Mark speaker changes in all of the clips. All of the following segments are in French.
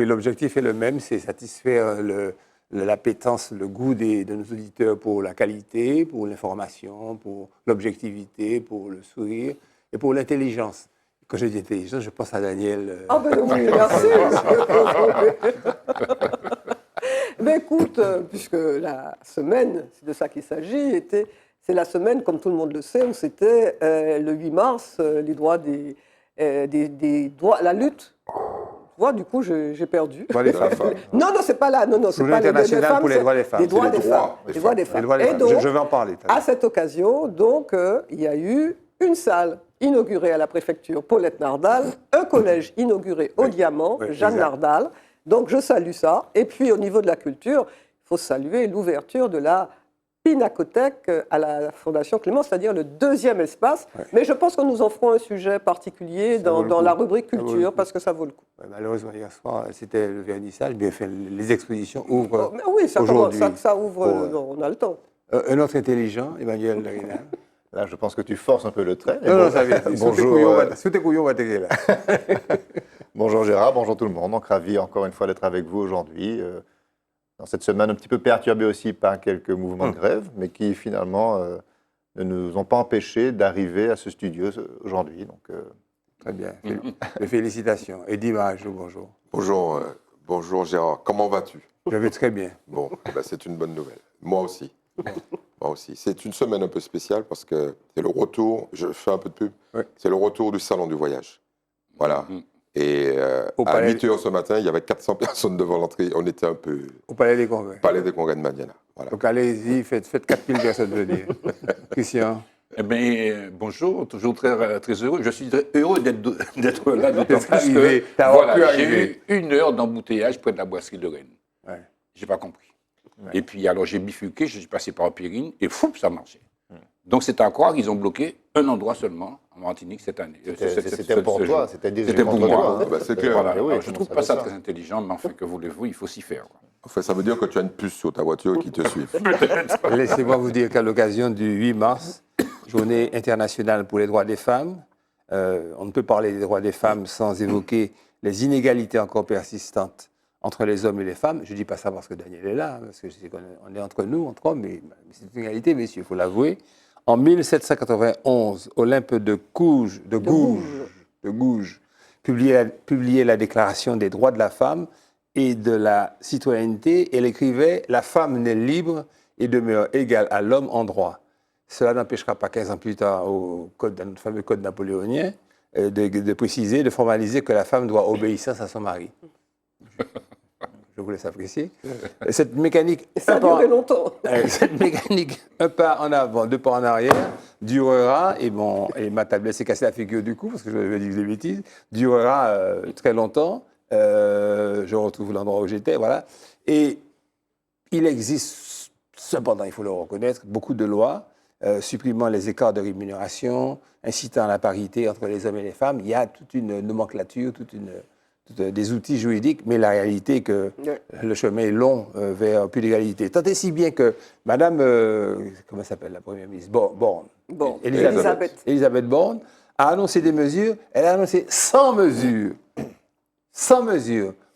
Speaker 1: l'objectif est le même, c'est satisfaire l'appétence, le goût de nos auditeurs pour la qualité, pour l'information, pour l'objectivité, pour le sourire et pour l'intelligence. Quand je dis intelligence, je pense à Daniel.
Speaker 2: Ah ben oui, merci. Mais écoute, puisque la semaine, c'est de ça qu'il s'agit, c'est la semaine, comme tout le monde le sait, où c'était le 8 mars, les droits des droits, la lutte. Tu vois, du coup, j'ai perdu.
Speaker 1: Droits des femmes.
Speaker 2: Non, c'est pas là. Non, c'est pas
Speaker 1: international pour les droits des femmes.
Speaker 2: Les droits des femmes. Les droits des femmes. Et donc,
Speaker 1: je vais en parler.
Speaker 2: à cette occasion, donc, il y a eu une salle inaugurée à la préfecture Paulette Nardal, un collège inauguré au Diamant, Jeanne Nardal. Donc, je salue ça. Et puis, au niveau de la culture, il faut saluer l'ouverture de la Pinacothèque à la Fondation Clément, c'est-à-dire le deuxième espace. Ouais. Mais je pense que nous en ferons un sujet particulier dans la rubrique culture, parce que ça vaut le coup.
Speaker 1: Ouais, malheureusement, hier soir, c'était le vernissage, bien fait, les expositions ouvrent
Speaker 2: oui,
Speaker 1: aujourd'hui.
Speaker 2: Ça ouvre, on a le temps.
Speaker 1: Un autre intelligent, Emmanuel Larina.
Speaker 3: Là, je pense que tu forces un peu le trait.
Speaker 1: Non, ça vient. Sous tes couillons, on va t'aider là.
Speaker 3: Bonjour Gérard, bonjour tout le monde. Donc, ravi encore une fois d'être avec vous aujourd'hui. Dans cette semaine un petit peu perturbée aussi par quelques mouvements de grève, mais qui finalement ne nous ont pas empêchés d'arriver à ce studio aujourd'hui. Donc,
Speaker 1: très bien. Félicitations. Et Dimanche, bonjour.
Speaker 4: Bonjour Gérard. Comment vas-tu?
Speaker 1: Je vais très bien.
Speaker 4: Bon, c'est une bonne nouvelle. Moi aussi. Moi aussi. C'est une semaine un peu spéciale parce que c'est le retour, je fais un peu de pub, c'est le retour du salon du voyage. Voilà. Et à 8h ce matin, il y avait 400 personnes devant l'entrée. On était un peu...
Speaker 1: Au Palais des Congrès.
Speaker 4: Palais des Congrès de Madiana. Voilà.
Speaker 1: Donc allez-y, faites 4000 personnes venir. Christian.
Speaker 5: Eh bien, bonjour, toujours très heureux. Je suis très heureux d'être là, d'autant plus que j'ai eu 1 heure d'embouteillage près de la brasserie de Rennes. Ouais. Je n'ai pas compris. Ouais. Et puis, alors, j'ai bifurqué, je suis passé par Périne, et fou, ça marchait. Donc, c'est à croire qu'ils ont bloqué un endroit seulement en Martinique cette année.
Speaker 3: C'était pour toi,
Speaker 5: c'était pour moi.
Speaker 4: C'est clair.
Speaker 5: Voilà. Je ne trouve pas ça très intelligent, mais enfin, que voulez-vous, il faut s'y faire. Quoi.
Speaker 4: Enfin, ça veut dire que tu as une puce sur ta voiture qui te suit.
Speaker 1: Laissez-moi vous dire qu'à l'occasion du 8 mars, Journée internationale pour les droits des femmes, on ne peut parler des droits des femmes sans évoquer les inégalités encore persistantes entre les hommes et les femmes. Je ne dis pas ça parce que Daniel est là, parce que je sais qu'on est entre nous, entre hommes, mais c'est une égalité, messieurs, il faut l'avouer. En 1791, Olympe de Gouges publiait la Déclaration des droits de la femme et de la citoyenneté. Elle écrivait « La femme naît libre et demeure égale à l'homme en droit ». Cela n'empêchera pas 15 ans plus tard, dans notre fameux code napoléonien, de préciser, de formaliser que la femme doit obéissance à son mari. Je vous laisse apprécier. Cette mécanique...
Speaker 2: Ça a duré longtemps.
Speaker 1: Cette mécanique, un pas en avant, 2 pas en arrière, durera, et ma tablette s'est cassée la figure du coup, parce que je vais dire des bêtises, durera très longtemps. Je retrouve l'endroit où j'étais, voilà. Et il existe, cependant, il faut le reconnaître, beaucoup de lois supprimant les écarts de rémunération, incitant à la parité entre les hommes et les femmes. Il y a toute une nomenclature, des outils juridiques, mais la réalité est que le chemin est long vers plus d'égalité. Tant et si bien que Madame, comment s'appelle la Première ministre, Borne, Elisabeth Borne, a annoncé des mesures. Elle a annoncé 100 mesures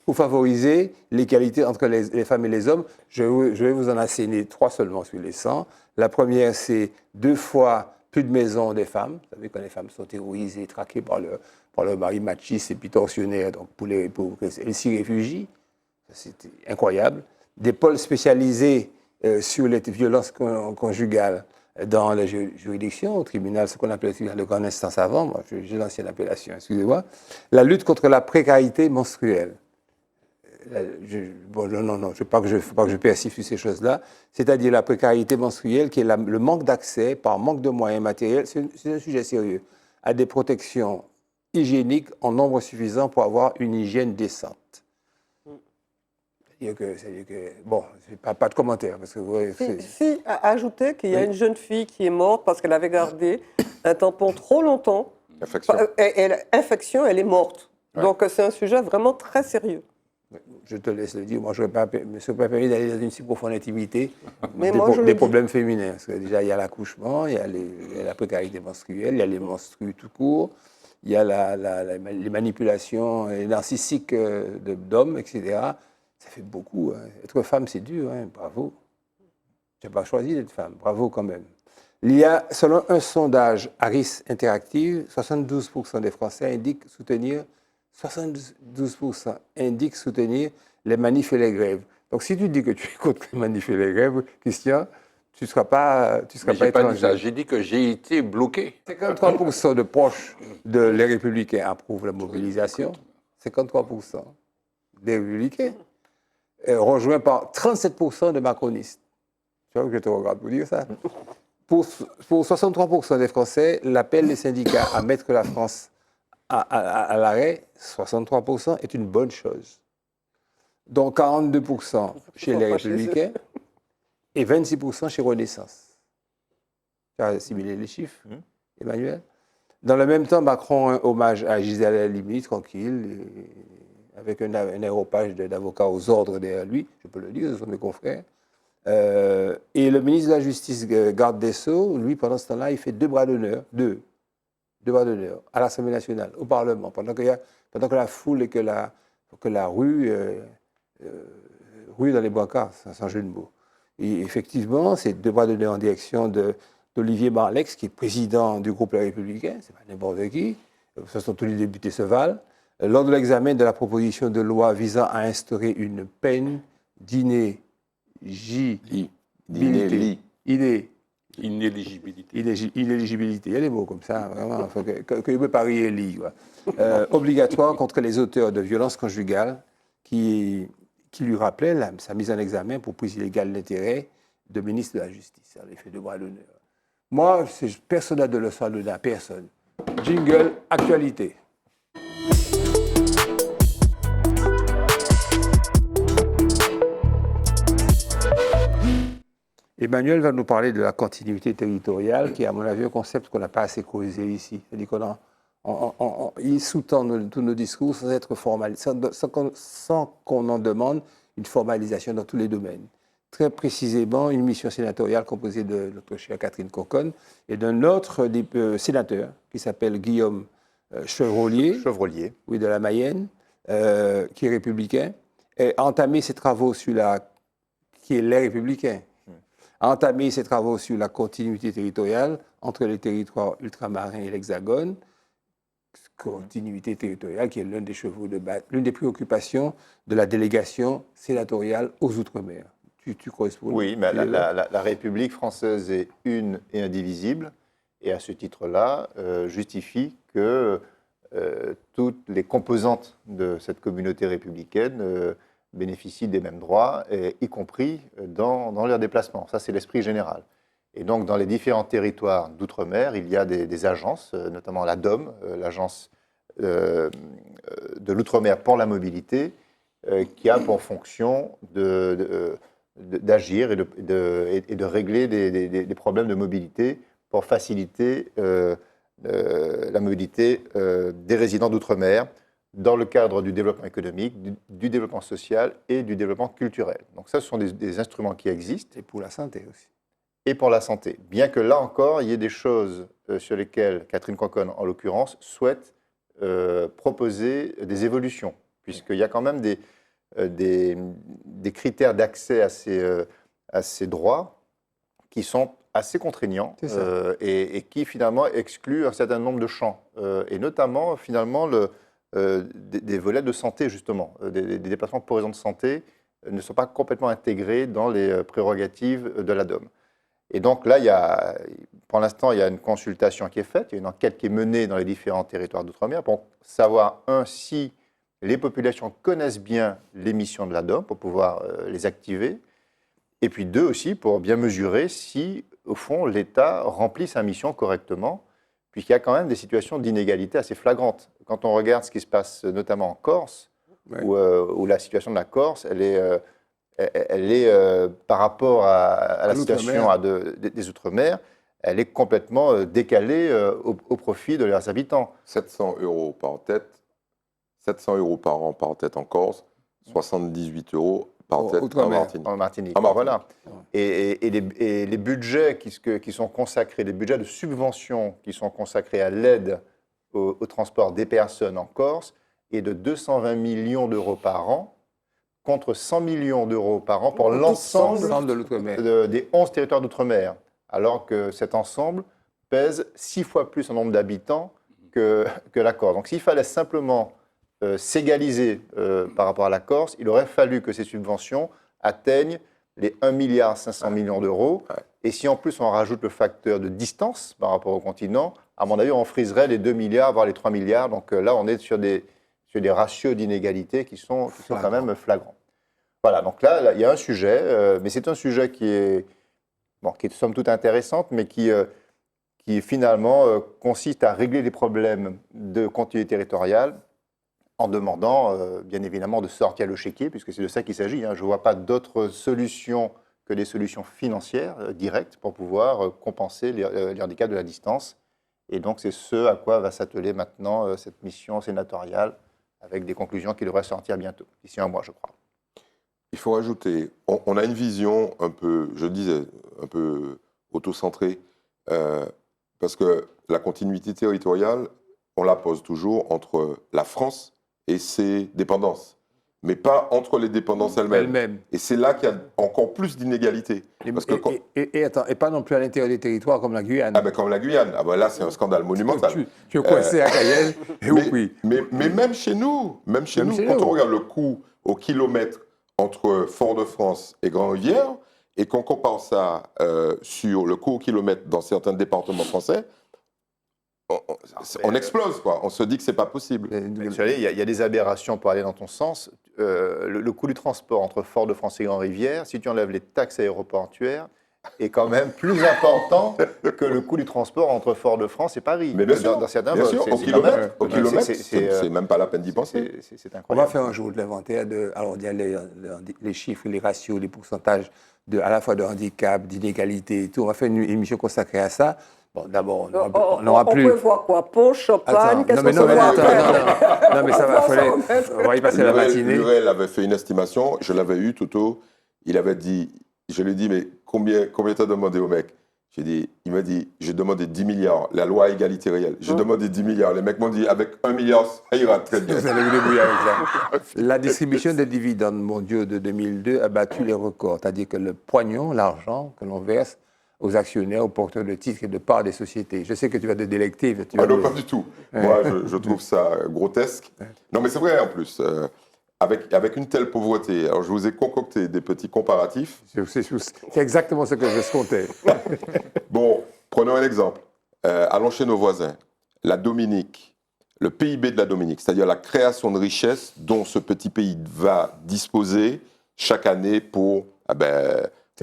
Speaker 1: pour favoriser l'égalité entre les femmes et les hommes. Je vais vous en asséner 3 seulement sur les 100. La première, c'est 2 fois plus de maisons des femmes. Vous savez, quand les femmes sont terrorisées, traquées par leur mari machiste et puis tortionnaire, donc pour elles s'y réfugient. C'était incroyable. Des pôles spécialisés sur les violences conjugales dans la juridiction, au tribunal, ce qu'on appelait le tribunal de grande instance avant, moi j'ai l'ancienne appellation, excusez-moi. La lutte contre la précarité menstruelle. Je ne veux pas que je persiste sur ces choses-là, c'est-à-dire la précarité menstruelle qui est le manque d'accès, par manque de moyens matériels, c'est un sujet sérieux, à des protections hygiéniques en nombre suffisant pour avoir une hygiène décente. C'est-à-dire que bon, pas de commentaire. Parce que,
Speaker 2: si, ajouter qu'il y a une jeune fille qui est morte parce qu'elle avait gardé un tampon trop longtemps. Infection, elle est morte. Ouais. Donc c'est un sujet vraiment très sérieux.
Speaker 1: Je te laisse le dire. Moi, je ne me suis pas permis d'aller dans une si profonde intimité des problèmes féminins. Parce que déjà, il y a l'accouchement, il y a la précarité menstruelle, il y a les menstrues tout court. il y a les manipulations narcissiques d'hommes, etc. Ça fait beaucoup. Hein. Être femme, c'est dur, hein. Bravo. Tu n'as pas choisi d'être femme, bravo quand même. Il y a, selon un sondage Harris Interactive, 72% des Français indiquent soutenir les manifs et les grèves. Donc si tu dis que tu es contre les manifs et les grèves, Christian, tu ne seras pas étranger.
Speaker 5: J'ai dit que j'ai été bloqué.
Speaker 1: 53% de proches Les Républicains approuvent la mobilisation. 53% des Républicains, rejoints par 37% de macronistes. Tu vois que je te regarde pour dire ça. Pour 63% des Français, l'appel des syndicats à mettre la France à l'arrêt, 63%, est une bonne chose. Donc 42% chez les Républicains et 26% chez Renaissance. Tu as assimilé les chiffres, Emmanuel? Dans le même temps, Macron rend hommage à Gisèle Halimi, tranquille, avec un aéropage d'avocats aux ordres derrière lui, je peux le dire, ce sont mes confrères. Et le ministre de la Justice, garde des Sceaux, lui, pendant ce temps-là, il fait deux bras d'honneur à l'Assemblée nationale, au Parlement, pendant que la foule et que la rue dans les brancards, sans jeu de mots. Et effectivement, c'est deux bras d'honneur en direction d'Olivier Marleix, qui est président du groupe Les Républicains, c'est pas n'importe qui, ce sont tous les députés se valent, lors de l'examen de la proposition de loi visant à instaurer une peine d'inéligibilité. Inéligibilité. Il y a des mots comme ça, vraiment, que je peux pas rire obligatoire contre les auteurs de violences conjugales qui lui rappelait sa mise en examen pour prise illégale d'intérêt de ministre de la Justice. Elle a fait deux bras d'honneur. Moi, personne n'a de leçon à donner à personne. Jingle, actualité. Emmanuel va nous parler de la continuité territoriale, qui est, à mon avis, un concept qu'on n'a pas assez causé ici. C'est-à-dire il sous-tend tous nos discours sans être formalisé, sans qu'on en demande une formalisation dans tous les domaines. Très précisément, une mission sénatoriale composée de notre chère Catherine Conconne et d'un autre sénateur qui s'appelle Guillaume Chevrollier, oui, de la Mayenne, qui est républicain, a entamé ses travaux sur qui est les républicains, a entamé ses travaux sur la continuité territoriale entre les territoires ultramarins et l'Hexagone, continuité territoriale qui est l'un des chevaux de bataille, l'une des préoccupations de la délégation sénatoriale aux Outre-mer. Tu corresponds?
Speaker 3: Oui, mais la République française est une et indivisible, et à ce titre-là, justifie que toutes les composantes de cette communauté républicaine bénéficient des mêmes droits, y compris dans leurs déplacements. Ça, c'est l'esprit général. Et donc, dans les différents territoires d'outre-mer, il y a des agences, notamment la DOM, l'agence de l'outre-mer pour la mobilité, qui a pour fonction d'agir et de régler des problèmes de mobilité pour faciliter la mobilité des résidents d'outre-mer dans le cadre du développement économique, du développement social et du développement culturel. Donc ça, ce sont des instruments qui existent.
Speaker 1: Et pour la santé aussi.
Speaker 3: Et pour la santé. Bien que là encore, il y ait des choses sur lesquelles Catherine Conconne, en l'occurrence, souhaite proposer des évolutions, puisqu'il y a quand même des critères d'accès à ces droits qui sont assez contraignants et qui finalement excluent un certain nombre de champs, et notamment finalement des volets de santé justement, des déplacements pour raison de santé ne sont pas complètement intégrés dans les prérogatives de la DOM. Et donc là, pour l'instant, il y a une consultation qui est faite, il y a une enquête qui est menée dans les différents territoires d'outre-mer pour savoir, si les populations connaissent bien les missions de la DOM pour pouvoir les activer, et puis deux aussi, pour bien mesurer si, au fond, l'État remplit sa mission correctement, puisqu'il y a quand même des situations d'inégalité assez flagrantes. Quand on regarde ce qui se passe notamment en Corse, où la situation de la Corse, elle est par rapport à la situation des Outre-mer, elle est complètement décalée au profit de leurs habitants.
Speaker 4: 700 € par tête, 700 € par an par tête en Corse, 78 € par tête en Martinique.
Speaker 3: Voilà. Et les budgets qui sont consacrés, les budgets de subvention qui sont consacrés à l'aide au transport des personnes en Corse est de 220 millions d'euros par an, contre 100 millions d'euros par an pour l'ensemble
Speaker 1: de l'outre-mer.
Speaker 3: des 11 territoires d'outre-mer, alors que cet ensemble pèse 6 fois plus en nombre d'habitants que la Corse. Donc s'il fallait simplement s'égaliser par rapport à la Corse, il aurait fallu que ces subventions atteignent les 1,5 milliard d'euros. Et si en plus on rajoute le facteur de distance par rapport au continent, à mon avis, on friserait les 2 milliards, voire les 3 milliards. Donc là, on est sur des ratios d'inégalité qui sont quand même flagrants. Voilà, donc là, il y a un sujet, mais c'est un sujet qui est somme toute intéressante, mais qui finalement consiste à régler les problèmes de continuité territoriale en demandant, bien évidemment, de sortir le chéquier, puisque c'est de ça qu'il s'agit. Je ne vois pas d'autres solutions que des solutions financières directes pour pouvoir compenser les handicaps de la distance. Et donc, c'est ce à quoi va s'atteler maintenant cette mission sénatoriale, avec des conclusions qui devraient sortir bientôt, d'ici un mois, je crois.
Speaker 4: Il faut ajouter, on a une vision un peu, je disais, un peu auto-centrée, parce que la continuité territoriale, on la pose toujours entre la France et ses dépendances, mais pas entre les dépendances elles-mêmes. Et c'est là qu'il y a encore plus d'inégalités.
Speaker 1: Et pas non plus à l'intérieur des territoires comme la Guyane.
Speaker 4: Ah ben comme la Guyane, là c'est un scandale monumental.
Speaker 1: Tu es coincé à Cayenne,
Speaker 4: mais même chez nous, quand on regarde le coût au kilomètre entre Fort-de-France et Grand-Rivière, et qu'on compare ça sur le coût au kilomètre dans certains départements français, on explose, quoi. On se dit que c'est pas possible.
Speaker 3: Il y a des aberrations pour aller dans ton sens. Le coût du transport entre Fort-de-France et Grand-Rivière, si tu enlèves les taxes aéroportuaires, est quand même plus important que le coût du transport entre Fort-de-France et Paris.
Speaker 4: Mais bien sûr,
Speaker 3: dans certains
Speaker 4: bien
Speaker 3: vols.
Speaker 4: sûr, au kilomètre, c'est même pas la peine d'y penser.
Speaker 3: C'est incroyable.
Speaker 1: On va faire un jour de l'inventaire. Alors, il y a les chiffres, les ratios, les pourcentages à la fois de handicap, d'inégalité et tout. On va faire une émission consacrée à ça. Bon, d'abord, on n'aura plus...
Speaker 2: On peut voir quoi? Ponche, champagne, qu'est-ce qu'on
Speaker 1: non, mais ça va,
Speaker 2: on
Speaker 1: va y passer la matinée.
Speaker 4: Lurel avait fait une estimation, je l'avais eu, Toto, il avait dit, je lui ai dit, mais combien t'as demandé au mec? Il m'a dit, j'ai demandé 10 milliards, la loi égalité réelle. J'ai demandé 10 milliards, les mecs m'ont dit, avec 1 milliard, ça ira très bien.
Speaker 1: Vous allez vous débrouiller avec ça. La distribution des dividendes mondiaux de 2002 a battu les records, c'est-à-dire que le pognon, l'argent que l'on verse aux actionnaires, aux porteurs de titres et de parts des sociétés. Je sais que tu vas te délecter.
Speaker 4: Non, pas du tout. Moi, je trouve ça grotesque. Non, mais c'est vrai, en plus. Avec une telle pauvreté, alors je vous ai concocté des petits comparatifs.
Speaker 1: C'est exactement ce que je escomptais.
Speaker 4: Bon, prenons un exemple. Allons chez nos voisins. La Dominique, le PIB de la Dominique, c'est-à-dire la création de richesse dont ce petit pays va disposer chaque année pour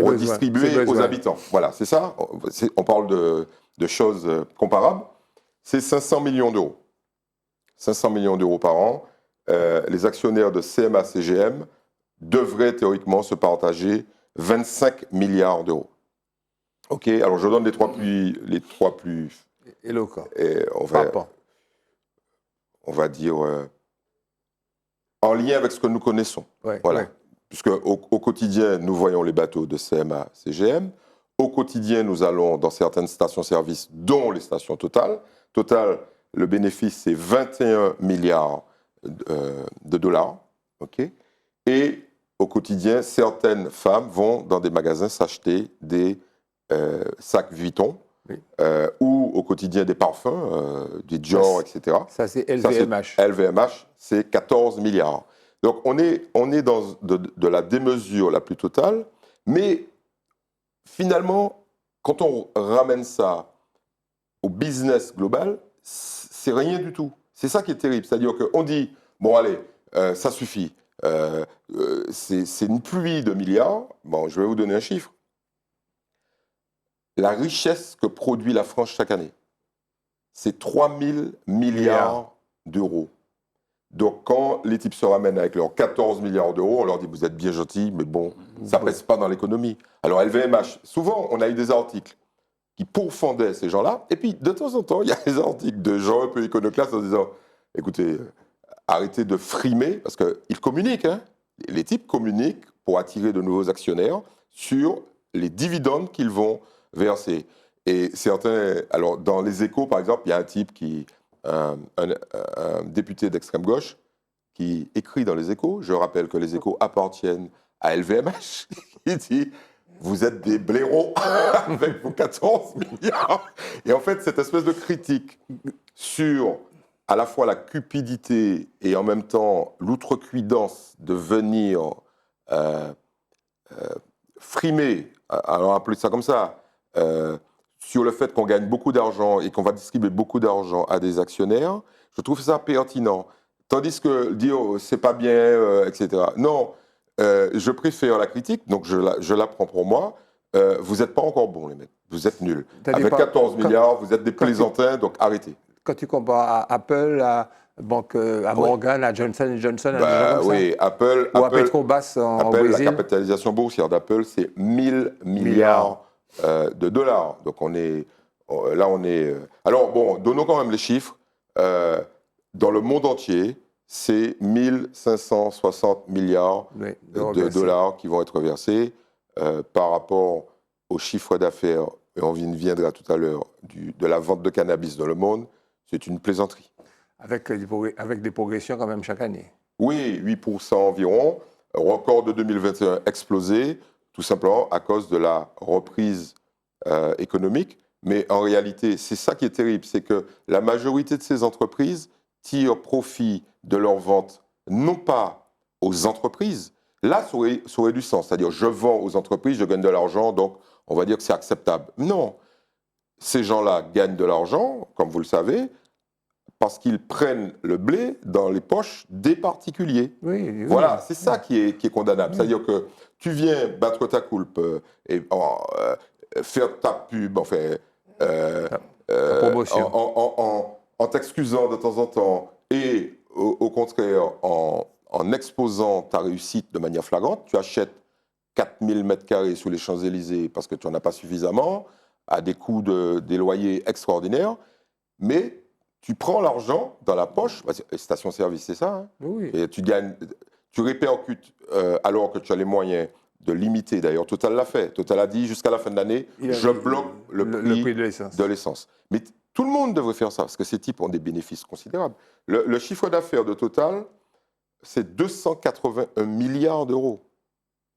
Speaker 4: redistribuer aux habitants. Voilà, c'est ça. On parle de choses comparables. C'est 500 millions d'euros. 500 millions d'euros par an. Les actionnaires de CMA-CGM devraient théoriquement se partager 25 milliards d'euros. OK, alors je donne les trois plus
Speaker 1: éloquents.
Speaker 4: On va dire en lien avec ce que nous connaissons. Voilà. Puisque au quotidien, nous voyons les bateaux de CMA-CGM. Au quotidien, nous allons dans certaines stations-service, dont les stations Total. Total, le bénéfice, c'est 21 milliards de dollars. Okay. Et au quotidien, certaines femmes vont dans des magasins s'acheter des sacs Vuitton, ou au quotidien des parfums, des Dior, etc.
Speaker 1: Ça, c'est LVMH.
Speaker 4: LVMH, c'est 14 milliards. Donc, on est dans de la démesure la plus totale, mais finalement, quand on ramène ça au business global, c'est rien du tout. C'est ça qui est terrible. C'est-à-dire qu'on dit, bon, allez, ça suffit. C'est une pluie de milliards. Bon, je vais vous donner un chiffre. La richesse que produit la France chaque année, c'est 3 000 milliards d'euros. Donc, quand les types se ramènent avec leurs 14 milliards d'euros, on leur dit, vous êtes bien gentils, mais bon, ça ne pèse pas dans l'économie. Alors, LVMH, souvent, on a eu des articles qui pourfendaient ces gens-là. Et puis, de temps en temps, il y a des articles de gens un peu iconoclastes en disant, écoutez, arrêtez de frimer, parce qu'ils communiquent. Hein. Les types communiquent pour attirer de nouveaux actionnaires sur les dividendes qu'ils vont verser. Et certains, alors dans les Échos, par exemple, il y a un type qui un député d'extrême gauche qui écrit dans les Échos, je rappelle que les Échos appartiennent à LVMH, il dit « Vous êtes des blaireaux avec vos 14 milliards ». Et en fait, cette espèce de critique sur à la fois la cupidité et en même temps l'outrecuidance de venir frimer, alors appeler ça comme ça, sur le fait qu'on gagne beaucoup d'argent et qu'on va distribuer beaucoup d'argent à des actionnaires, je trouve ça pertinent. Tandis que dire c'est pas bien, etc. Non, je préfère la critique, donc je la prends pour moi. Vous n'êtes pas encore bons, les mecs. Vous êtes nuls. Avec 14 milliards, vous êtes des plaisantins, donc arrêtez.
Speaker 1: Quand tu compares à Apple, à Morgan, à Johnson & Johnson,
Speaker 4: oui, Apple,
Speaker 1: ou à Petrobras en Brésil.
Speaker 4: La capitalisation boursière d'Apple, c'est 1000 milliards de dollars. Donc on est. Alors bon, donnons quand même les chiffres. Dans le monde entier, c'est 1560 milliards de dollars qui vont être versés par rapport au chiffre d'affaires, et on viendra tout à l'heure, de la vente de cannabis dans le monde. C'est une plaisanterie.
Speaker 1: Avec des progressions quand même chaque année.
Speaker 4: Oui, 8% environ. Record de 2021 explosé, tout simplement à cause de la reprise économique. Mais en réalité, c'est ça qui est terrible, c'est que la majorité de ces entreprises tirent profit de leur vente, non pas aux entreprises. Là, ça aurait du sens. C'est-à-dire, je vends aux entreprises, je gagne de l'argent, donc on va dire que c'est acceptable. Non. Ces gens-là gagnent de l'argent, comme vous le savez, parce qu'ils prennent le blé dans les poches des particuliers.
Speaker 1: Oui.
Speaker 4: Voilà, c'est ça qui est condamnable. C'est-à-dire que tu viens battre ta coulpe et faire ta pub, enfin,
Speaker 1: ta promotion.
Speaker 4: En t'excusant de temps en temps et au contraire en exposant ta réussite de manière flagrante. Tu achètes 4000 mètres carrés sous les Champs-Élysées parce que tu n'en as pas suffisamment, à des coûts des loyers extraordinaires, mais tu prends l'argent dans la poche, station-service, c'est ça, hein,
Speaker 1: oui.
Speaker 4: Et tu répercutes alors que tu as les moyens de limiter. D'ailleurs, Total l'a fait. Total a dit, jusqu'à la fin de l'année, je bloque le prix de l'essence. Mais tout le monde devrait faire ça, parce que ces types ont des bénéfices considérables. Le chiffre d'affaires de Total, c'est 281 milliards d'euros.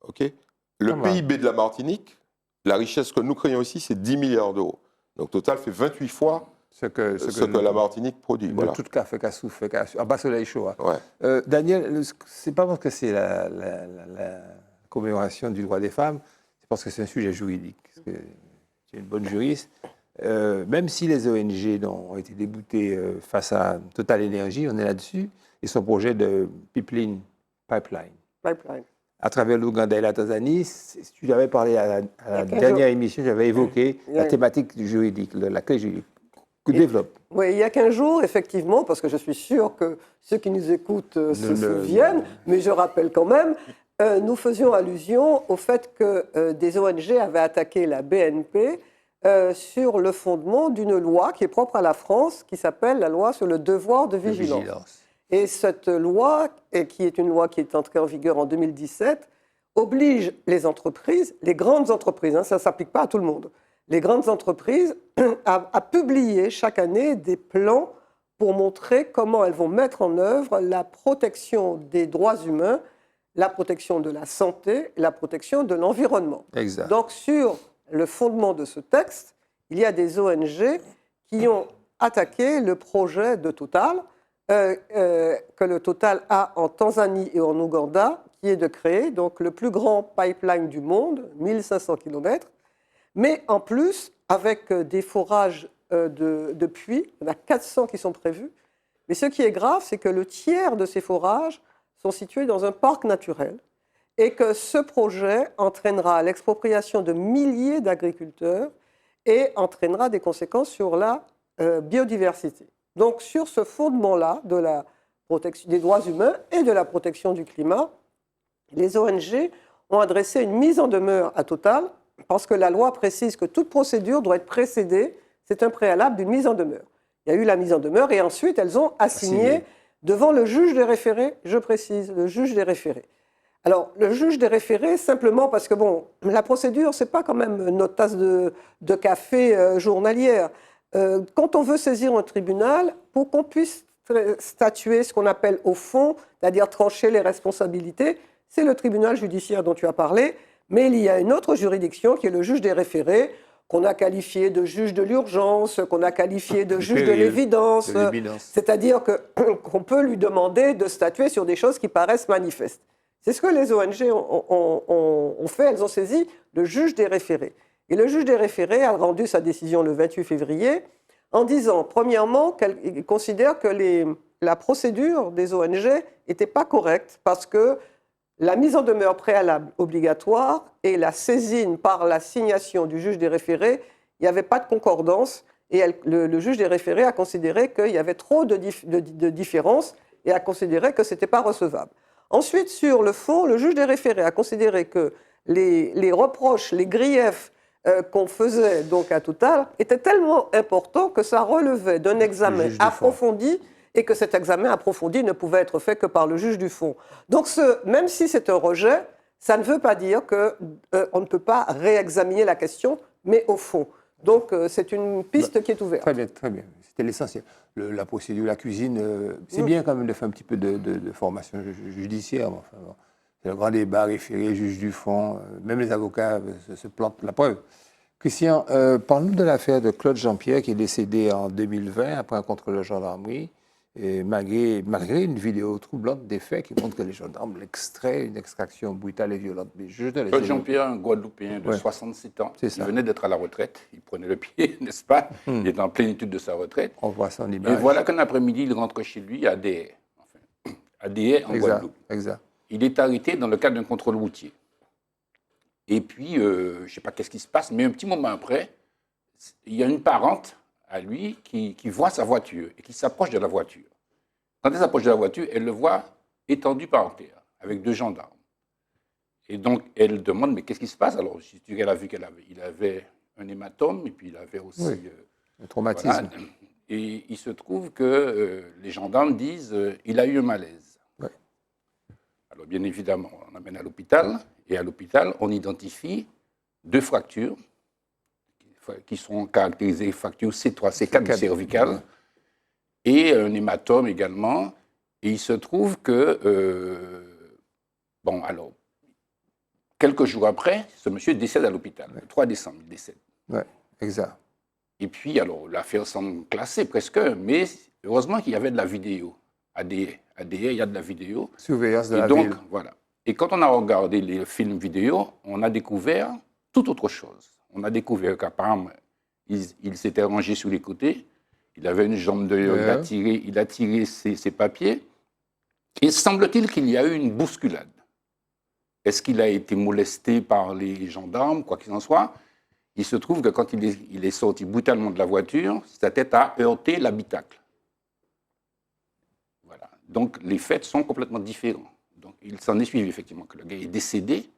Speaker 4: Okay, le PIB de la Martinique, la richesse que nous créons ici, c'est 10 milliards d'euros. Donc Total fait 28 fois ce que la Martinique produit. Voilà.
Speaker 1: Tout café qu'a souffert, en bas soleil chaud. Hein.
Speaker 4: Ouais.
Speaker 1: Daniel, c'est pas parce que c'est la commémoration du droit des femmes, c'est parce que c'est un sujet juridique. Parce que tu es une bonne juriste. Même si les ONG ont été déboutées face à Total Énergie, on est là-dessus, et son projet de pipeline. À travers l'Ouganda et la Tanzanie, tu avais parlé à la dernière émission, j'avais évoqué la thématique juridique, la clé juridique. Développe.
Speaker 2: Oui, il y a 15 jours, effectivement, parce que je suis sûr que ceux qui nous écoutent se souviennent, mais je rappelle quand même, nous faisions allusion au fait que des ONG avaient attaqué la BNP sur le fondement d'une loi qui est propre à la France, qui s'appelle la loi sur le devoir de vigilance. Et cette loi, qui est une loi qui est entrée en vigueur en 2017, oblige les entreprises, les grandes entreprises, ça ne s'applique pas à tout le monde, les grandes entreprises à publier chaque année des plans pour montrer comment elles vont mettre en œuvre la protection des droits humains, la protection de la santé, la protection de l'environnement.
Speaker 1: Exact.
Speaker 2: Donc, sur le fondement de ce texte, il y a des ONG qui ont attaqué le projet de Total, que le Total a en Tanzanie et en Ouganda, qui est de créer donc, le plus grand pipeline du monde, 1500 km, mais en plus, avec des forages de puits, il y en a 400 qui sont prévus. Mais ce qui est grave, c'est que le tiers de ces forages sont situés dans un parc naturel et que ce projet entraînera l'expropriation de milliers d'agriculteurs et entraînera des conséquences sur la biodiversité. Donc, sur ce fondement-là de la protection des droits humains et de la protection du climat, les ONG ont adressé une mise en demeure à Total parce que la loi précise que toute procédure doit être précédée, c'est un préalable d'une mise en demeure. Il y a eu la mise en demeure et ensuite elles ont assigné devant le juge des référés, je précise, le juge des référés. Alors, le juge des référés, simplement parce que, bon, la procédure, ce n'est pas quand même notre tasse de café journalière. quand on veut saisir un tribunal, pour qu'on puisse statuer ce qu'on appelle au fond, c'est-à-dire trancher les responsabilités, c'est le tribunal judiciaire dont tu as parlé, mais il y a une autre juridiction qui est le juge des référés, qu'on a qualifié de juge de l'urgence, qu'on a qualifié de juge de l'évidence, c'est-à-dire qu'on peut lui demander de statuer sur des choses qui paraissent manifestes. C'est ce que les ONG ont fait, elles ont saisi le juge des référés. Et le juge des référés a rendu sa décision le 28 février en disant, premièrement, qu'il considère que la procédure des ONG n'était pas correcte parce que la mise en demeure préalable obligatoire et la saisine par la signation du juge des référés, il n'y avait pas de concordance et le juge des référés a considéré qu'il y avait trop de différences et a considéré que ce n'était pas recevable. Ensuite, sur le fond, le juge des référés a considéré que les reproches, les griefs qu'on faisait donc à Total étaient tellement importants que ça relevait d'un examen approfondi et que cet examen approfondi ne pouvait être fait que par le juge du fond. Donc, même si c'est un rejet, ça ne veut pas dire qu'on ne peut pas réexaminer la question, mais au fond. Donc, c'est une piste qui est ouverte.
Speaker 1: Très bien, très bien. C'était l'essentiel. La procédure, la cuisine, c'est bien quand même de faire un petit peu de formation judiciaire. Enfin, bon. C'est le grand débat, référé, juge du fond, même les avocats se plantent la preuve. Christian, parle-nous de l'affaire de Claude Jean-Pierre qui est décédé en 2020 après un contrôle de gendarmerie, et malgré une vidéo troublante des faits qui montre que les gendarmes l'extraient, une extraction brutale et violente.
Speaker 5: Claude Jean-Pierre, un Guadeloupéen de 67 ans, il venait d'être à la retraite, il prenait le pied, n'est-ce pas? Il était en plénitude de sa retraite.
Speaker 1: On voit son image.
Speaker 5: Et voilà qu'un après-midi, il rentre chez lui à Déhay, en Guadeloupe.
Speaker 1: Exact.
Speaker 5: Il est arrêté dans le cadre d'un contrôle routier. Et puis, je ne sais pas qu'est-ce qui se passe, mais un petit moment après, il y a une parente à lui qui voit sa voiture et qui s'approche de la voiture. Quand elle s'approche de la voiture, elle le voit étendu par terre, avec 2 gendarmes. Et donc, elle demande, mais qu'est-ce qui se passe? Alors, elle a vu qu'il avait un hématome, et puis il avait aussi...
Speaker 1: un traumatisme.
Speaker 5: Voilà, et il se trouve que les gendarmes disent il a eu un malaise. Ouais. Alors, bien évidemment, on l'amène à l'hôpital, et à l'hôpital, on identifie 2 fractures qui sont caractérisées fractures C3, C4 du cervical, et un hématome également. Et il se trouve que, quelques jours après, ce monsieur décède à l'hôpital. Le 3 décembre, il décède.
Speaker 1: Oui, exact.
Speaker 5: Et puis, alors, l'affaire semble classée presque, mais heureusement qu'il y avait de la vidéo. À Déhay, il y a de la vidéo.
Speaker 1: Surveillance de la ville.
Speaker 5: Voilà. Et quand on a regardé les films vidéo, on a découvert tout autre chose. On a découvert qu'apparemment, il s'était rangé sur les côtés, il avait une jambe de... Il a tiré ses papiers, et semble-t-il qu'il y a eu une bousculade. Est-ce qu'il a été molesté par les gendarmes, quoi qu'il en soit? Il se trouve que quand il est sorti brutalement de la voiture, sa tête a heurté l'habitacle. Voilà. Donc les faits sont complètement différents. Donc il s'en est suivi effectivement que le gars est décédé,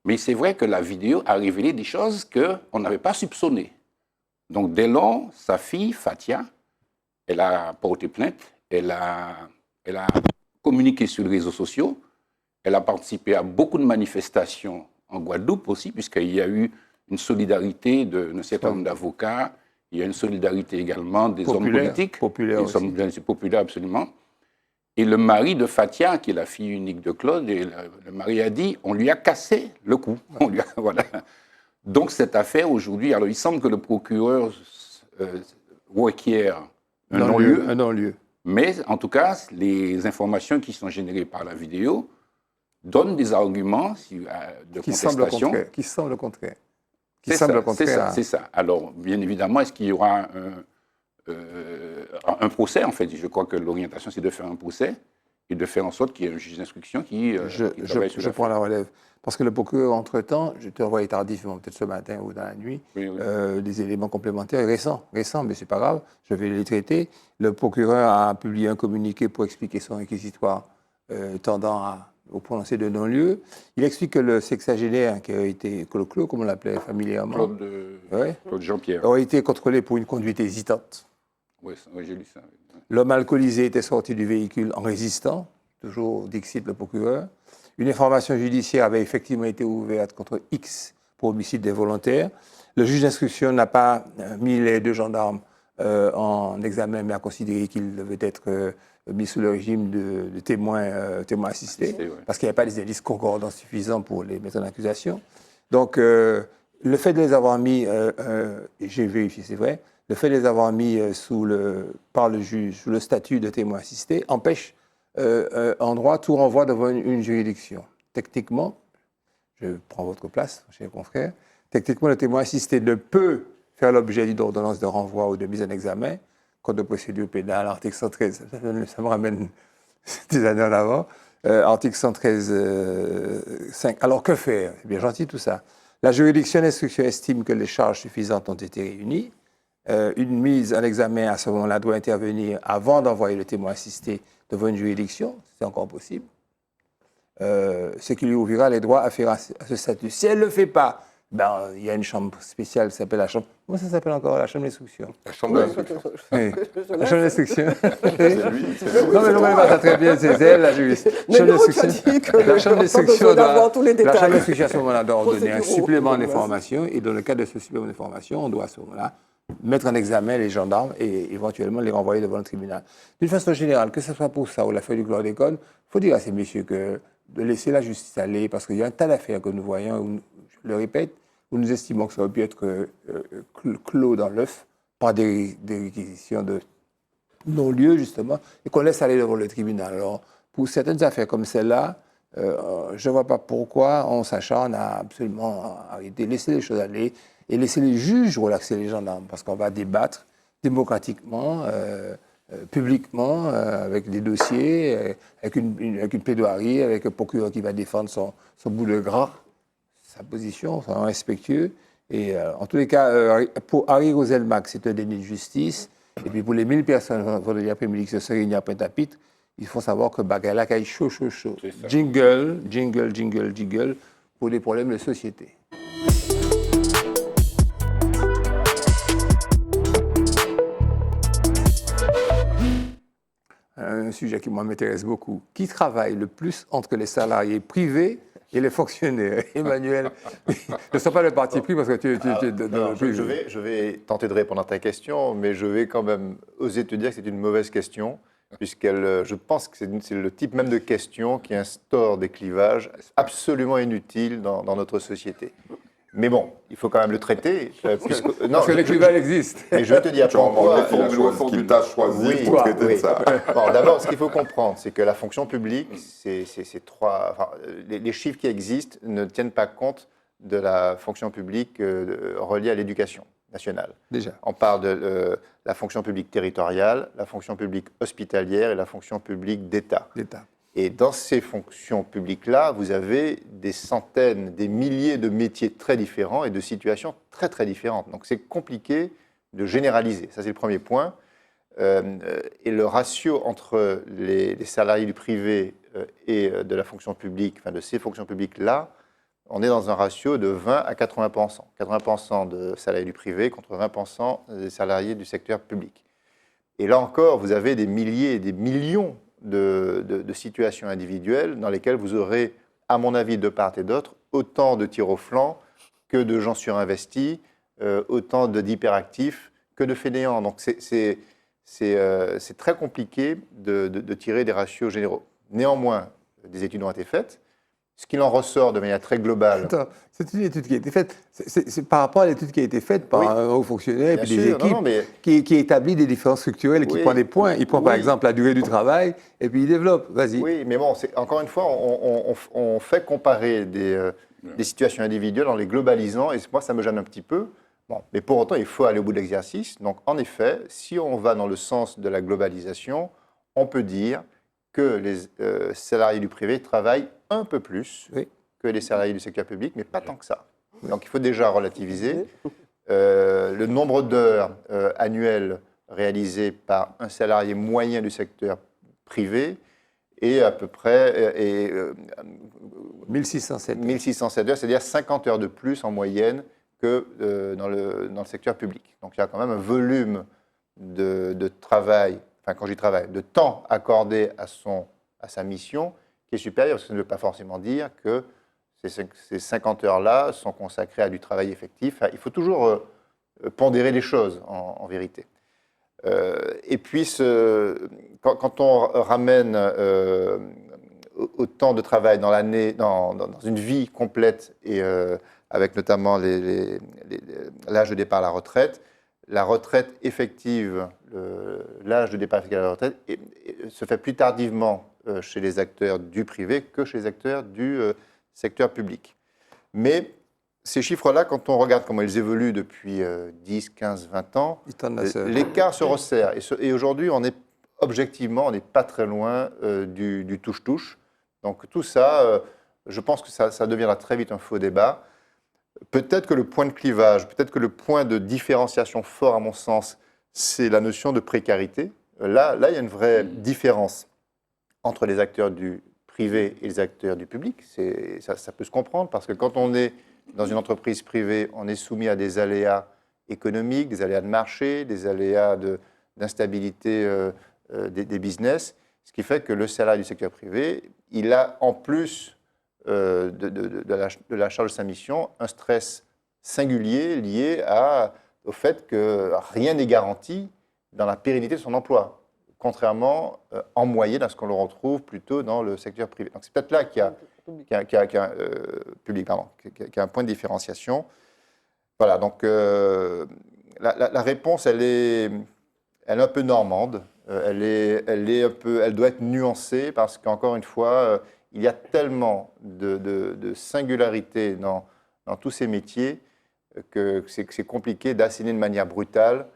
Speaker 5: mais c'est vrai que la vidéo a révélé des choses qu'on n'avait pas soupçonnées. Donc dès lors, sa fille, Fatia, elle a porté plainte, elle a communiqué sur les réseaux sociaux, elle a participé à beaucoup de manifestations en Guadeloupe aussi, puisqu'il y a eu une solidarité d'un certain nombre d'avocats, il y a une solidarité également des hommes politiques.
Speaker 1: Populaire aussi.
Speaker 5: C'est populaire absolument. Et le mari de Fatia, qui est la fille unique de Claude, et le mari a dit, on lui a cassé le cou. Voilà. Donc cette affaire aujourd'hui, alors il semble que le procureur requiert un non-lieu. Mais en tout cas, les informations qui sont générées par la vidéo donnent des arguments de contestation.
Speaker 1: Qui semblent le contraire.
Speaker 5: C'est ça. Alors, bien évidemment, est-ce qu'il y aura un procès, en fait? Je crois que l'orientation, c'est de faire un procès et de faire en sorte qu'il y ait un juge d'instruction qui travaille sur
Speaker 1: Je prends la relève. Parce que le procureur, entre-temps, je te revoyais tardivement, peut-être ce matin ou dans la nuit, des éléments complémentaires récents, mais c'est pas grave, je vais les traiter. Le procureur a publié un communiqué pour expliquer son réquisitoire tendant au prononcé de non-lieu. Il explique que le sexagénaire, qui a été Claude, comme on l'appelait familièrement,
Speaker 5: Claude Jean-Pierre,
Speaker 1: aurait été contrôlé pour une conduite hésitante.
Speaker 5: Oui, j'ai lu ça.
Speaker 1: L'homme alcoolisé était sorti du véhicule en résistant, toujours dixit le procureur. Une information judiciaire avait effectivement été ouverte contre X pour homicide involontaire. Le juge d'instruction n'a pas mis les 2 gendarmes en examen, mais a considéré qu'il devait être mis sous le régime de témoin assisté, parce qu'il n'y avait pas des indices concordants suffisants pour les mettre en accusation. Donc, le fait de les avoir mis, et j'ai vérifié, c'est vrai, le fait de les avoir mis par le juge sous le statut de témoin assisté empêche en droit tout renvoi devant une juridiction. Techniquement, je prends votre place, chers confrères, techniquement, le témoin assisté ne peut faire l'objet d'une ordonnance de renvoi ou de mise en examen, code de procédure pénale, article 113, ça me ramène des années en avant, article 113, 5. Alors que faire? C'est bien gentil tout ça. La juridiction d'instruction estime que les charges suffisantes ont été réunies. Une mise en examen à ce moment-là doit intervenir avant d'envoyer le témoin assisté devant une juridiction, c'est encore possible, ce qui lui ouvrira les droits afférents à ce statut. Si elle ne le fait pas, ben, il y a une chambre spéciale qui s'appelle la chambre. Comment ça s'appelle encore? La chambre d'instruction.
Speaker 4: La chambre d'instruction.
Speaker 1: Oui. La chambre d'instruction.
Speaker 4: C'est lui.
Speaker 1: Non, mais ça très bien, c'est elle, la juriste.
Speaker 2: Mais non, tu as dit que
Speaker 1: la chambre d'instruction
Speaker 2: d'avoir tous les détails.
Speaker 1: La chambre d'instruction, à ce moment-là, doit ordonner un
Speaker 2: Procéduraux.
Speaker 1: supplément d'information. Et dans le cadre de ce supplément d'information, on doit à ce moment-là mettre en examen les gendarmes et éventuellement les renvoyer devant le tribunal. D'une façon générale, que ce soit pour ça ou l'affaire du chlordécone, il faut dire à ces messieurs que de laisser la justice aller, parce qu'il y a un tas d'affaires que nous voyons, où, je le répète, où nous estimons que ça aurait pu être clos dans l'œuf par des réquisitions de non-lieu, justement, et qu'on laisse aller devant le tribunal. Alors, pour certaines affaires comme celle-là, je ne vois pas pourquoi on s'acharne à absolument arrêter, laisser les choses aller et laisser les juges relaxer les gendarmes, parce qu'on va débattre démocratiquement, publiquement, avec des dossiers, avec une plaidoirie, avec un procureur qui va défendre son bout de gras, sa position, son respectueux. Et en tous les cas, pour Harry Roselmack, c'est un déni de justice. Et puis pour les 1000 personnes vendredi après-midi qui se sont réunies à Pointe-à-Pitre, il faut savoir que Bagala a chaud. Jingle, jingle, jingle, jingle, pour des problèmes de société. Un sujet qui moi m'intéresse beaucoup. Qui travaille le plus entre les salariés privés et les fonctionnaires? Emmanuel, ne sois pas le parti pris parce que tu
Speaker 3: je vais tenter de répondre à ta question, mais je vais quand même oser te dire que c'est une mauvaise question, je pense que c'est le type même de question qui instaure des clivages absolument inutiles dans notre société. Mais bon, il faut quand même le traiter.
Speaker 1: Parce que les clivages existent.
Speaker 3: Et je vais te dire pourquoi.
Speaker 4: Qui t'a choisi pour traiter de ça.
Speaker 3: Bon, d'abord, ce qu'il faut comprendre, c'est que la fonction publique, les chiffres qui existent ne tiennent pas compte de la fonction publique reliée à l'éducation nationale.
Speaker 1: Déjà.
Speaker 3: On parle de la fonction publique territoriale, la fonction publique hospitalière et la fonction publique d'État. Et dans ces fonctions publiques-là, vous avez des centaines, des milliers de métiers très différents et de situations très, très différentes. Donc c'est compliqué de généraliser. Ça, c'est le premier point. Et le ratio entre les salariés du privé et de la fonction publique, enfin de ces fonctions publiques-là, on est dans un ratio de 20 à 80%. 80% de salariés du privé contre 20% des salariés du secteur public. Et là encore, vous avez des milliers et des millions de situations individuelles dans lesquelles vous aurez, à mon avis, de part et d'autre, autant de tirs au flanc que de gens surinvestis, autant d'hyperactifs que de fainéants. Donc c'est très compliqué de tirer des ratios généraux. Néanmoins, des études ont été faites. Ce qu'il en ressort de manière très globale...
Speaker 1: Attends, c'est une étude qui a été faite. C'est par rapport à l'étude qui a été faite par un haut fonctionnaire et puis des équipes qui établit des différences structurelles et qui prend des points. Il prend par exemple la durée du travail et puis il développe. Vas-y.
Speaker 3: Oui, mais bon, encore une fois, on fait comparer des situations individuelles en les globalisant et moi, ça me gêne un petit peu. Bon, mais pour autant, il faut aller au bout de l'exercice. Donc, en effet, si on va dans le sens de la globalisation, on peut dire que les salariés du privé travaillent un peu plus que les salariés du secteur public, mais pas tant que ça. Donc il faut déjà relativiser. Le nombre d'heures annuelles réalisées par un salarié moyen du secteur privé est à peu près
Speaker 1: 1607
Speaker 3: heures, c'est-à-dire 50 heures de plus en moyenne que dans le secteur public. Donc il y a quand même un volume de travail, enfin quand j'y travaille, de temps accordé à sa mission qui est supérieur, parce que ça ne veut pas forcément dire que ces 50 heures-là sont consacrées à du travail effectif. Il faut toujours pondérer les choses, en vérité. Et puis, quand on ramène au temps de travail dans l'année, dans une vie complète, et avec notamment l'âge de départ à la retraite effective, l'âge de départ effectif à la retraite se fait plus tardivement chez les acteurs du privé que chez les acteurs du secteur public. Mais ces chiffres-là, quand on regarde comment ils évoluent depuis 10, 15, 20 ans, l'écart se resserre. Et aujourd'hui, objectivement, on n'est pas très loin du touche-touche. Donc tout ça, je pense que ça deviendra très vite un faux débat. Peut-être que le point de clivage, peut-être que le point de différenciation fort, à mon sens, c'est la notion de précarité. Là, il y a une vraie différence entre les acteurs du privé et les acteurs du public. Ça peut se comprendre, parce que quand on est dans une entreprise privée, on est soumis à des aléas économiques, des aléas de marché, des aléas d'instabilité des business, ce qui fait que le salarié du secteur privé, il a en plus de la charge de sa mission un stress singulier lié au fait que rien n'est garanti dans la pérennité de son emploi, contrairement en moyenne à ce qu'on le retrouve plutôt dans le secteur privé. Donc c'est peut-être là qu'il y a un point de différenciation. Voilà, donc la réponse, elle est un peu normande. Elle doit être nuancée, parce qu'encore une fois, il y a tellement de singularités dans tous ces métiers que c'est compliqué d'assigner de manière brutale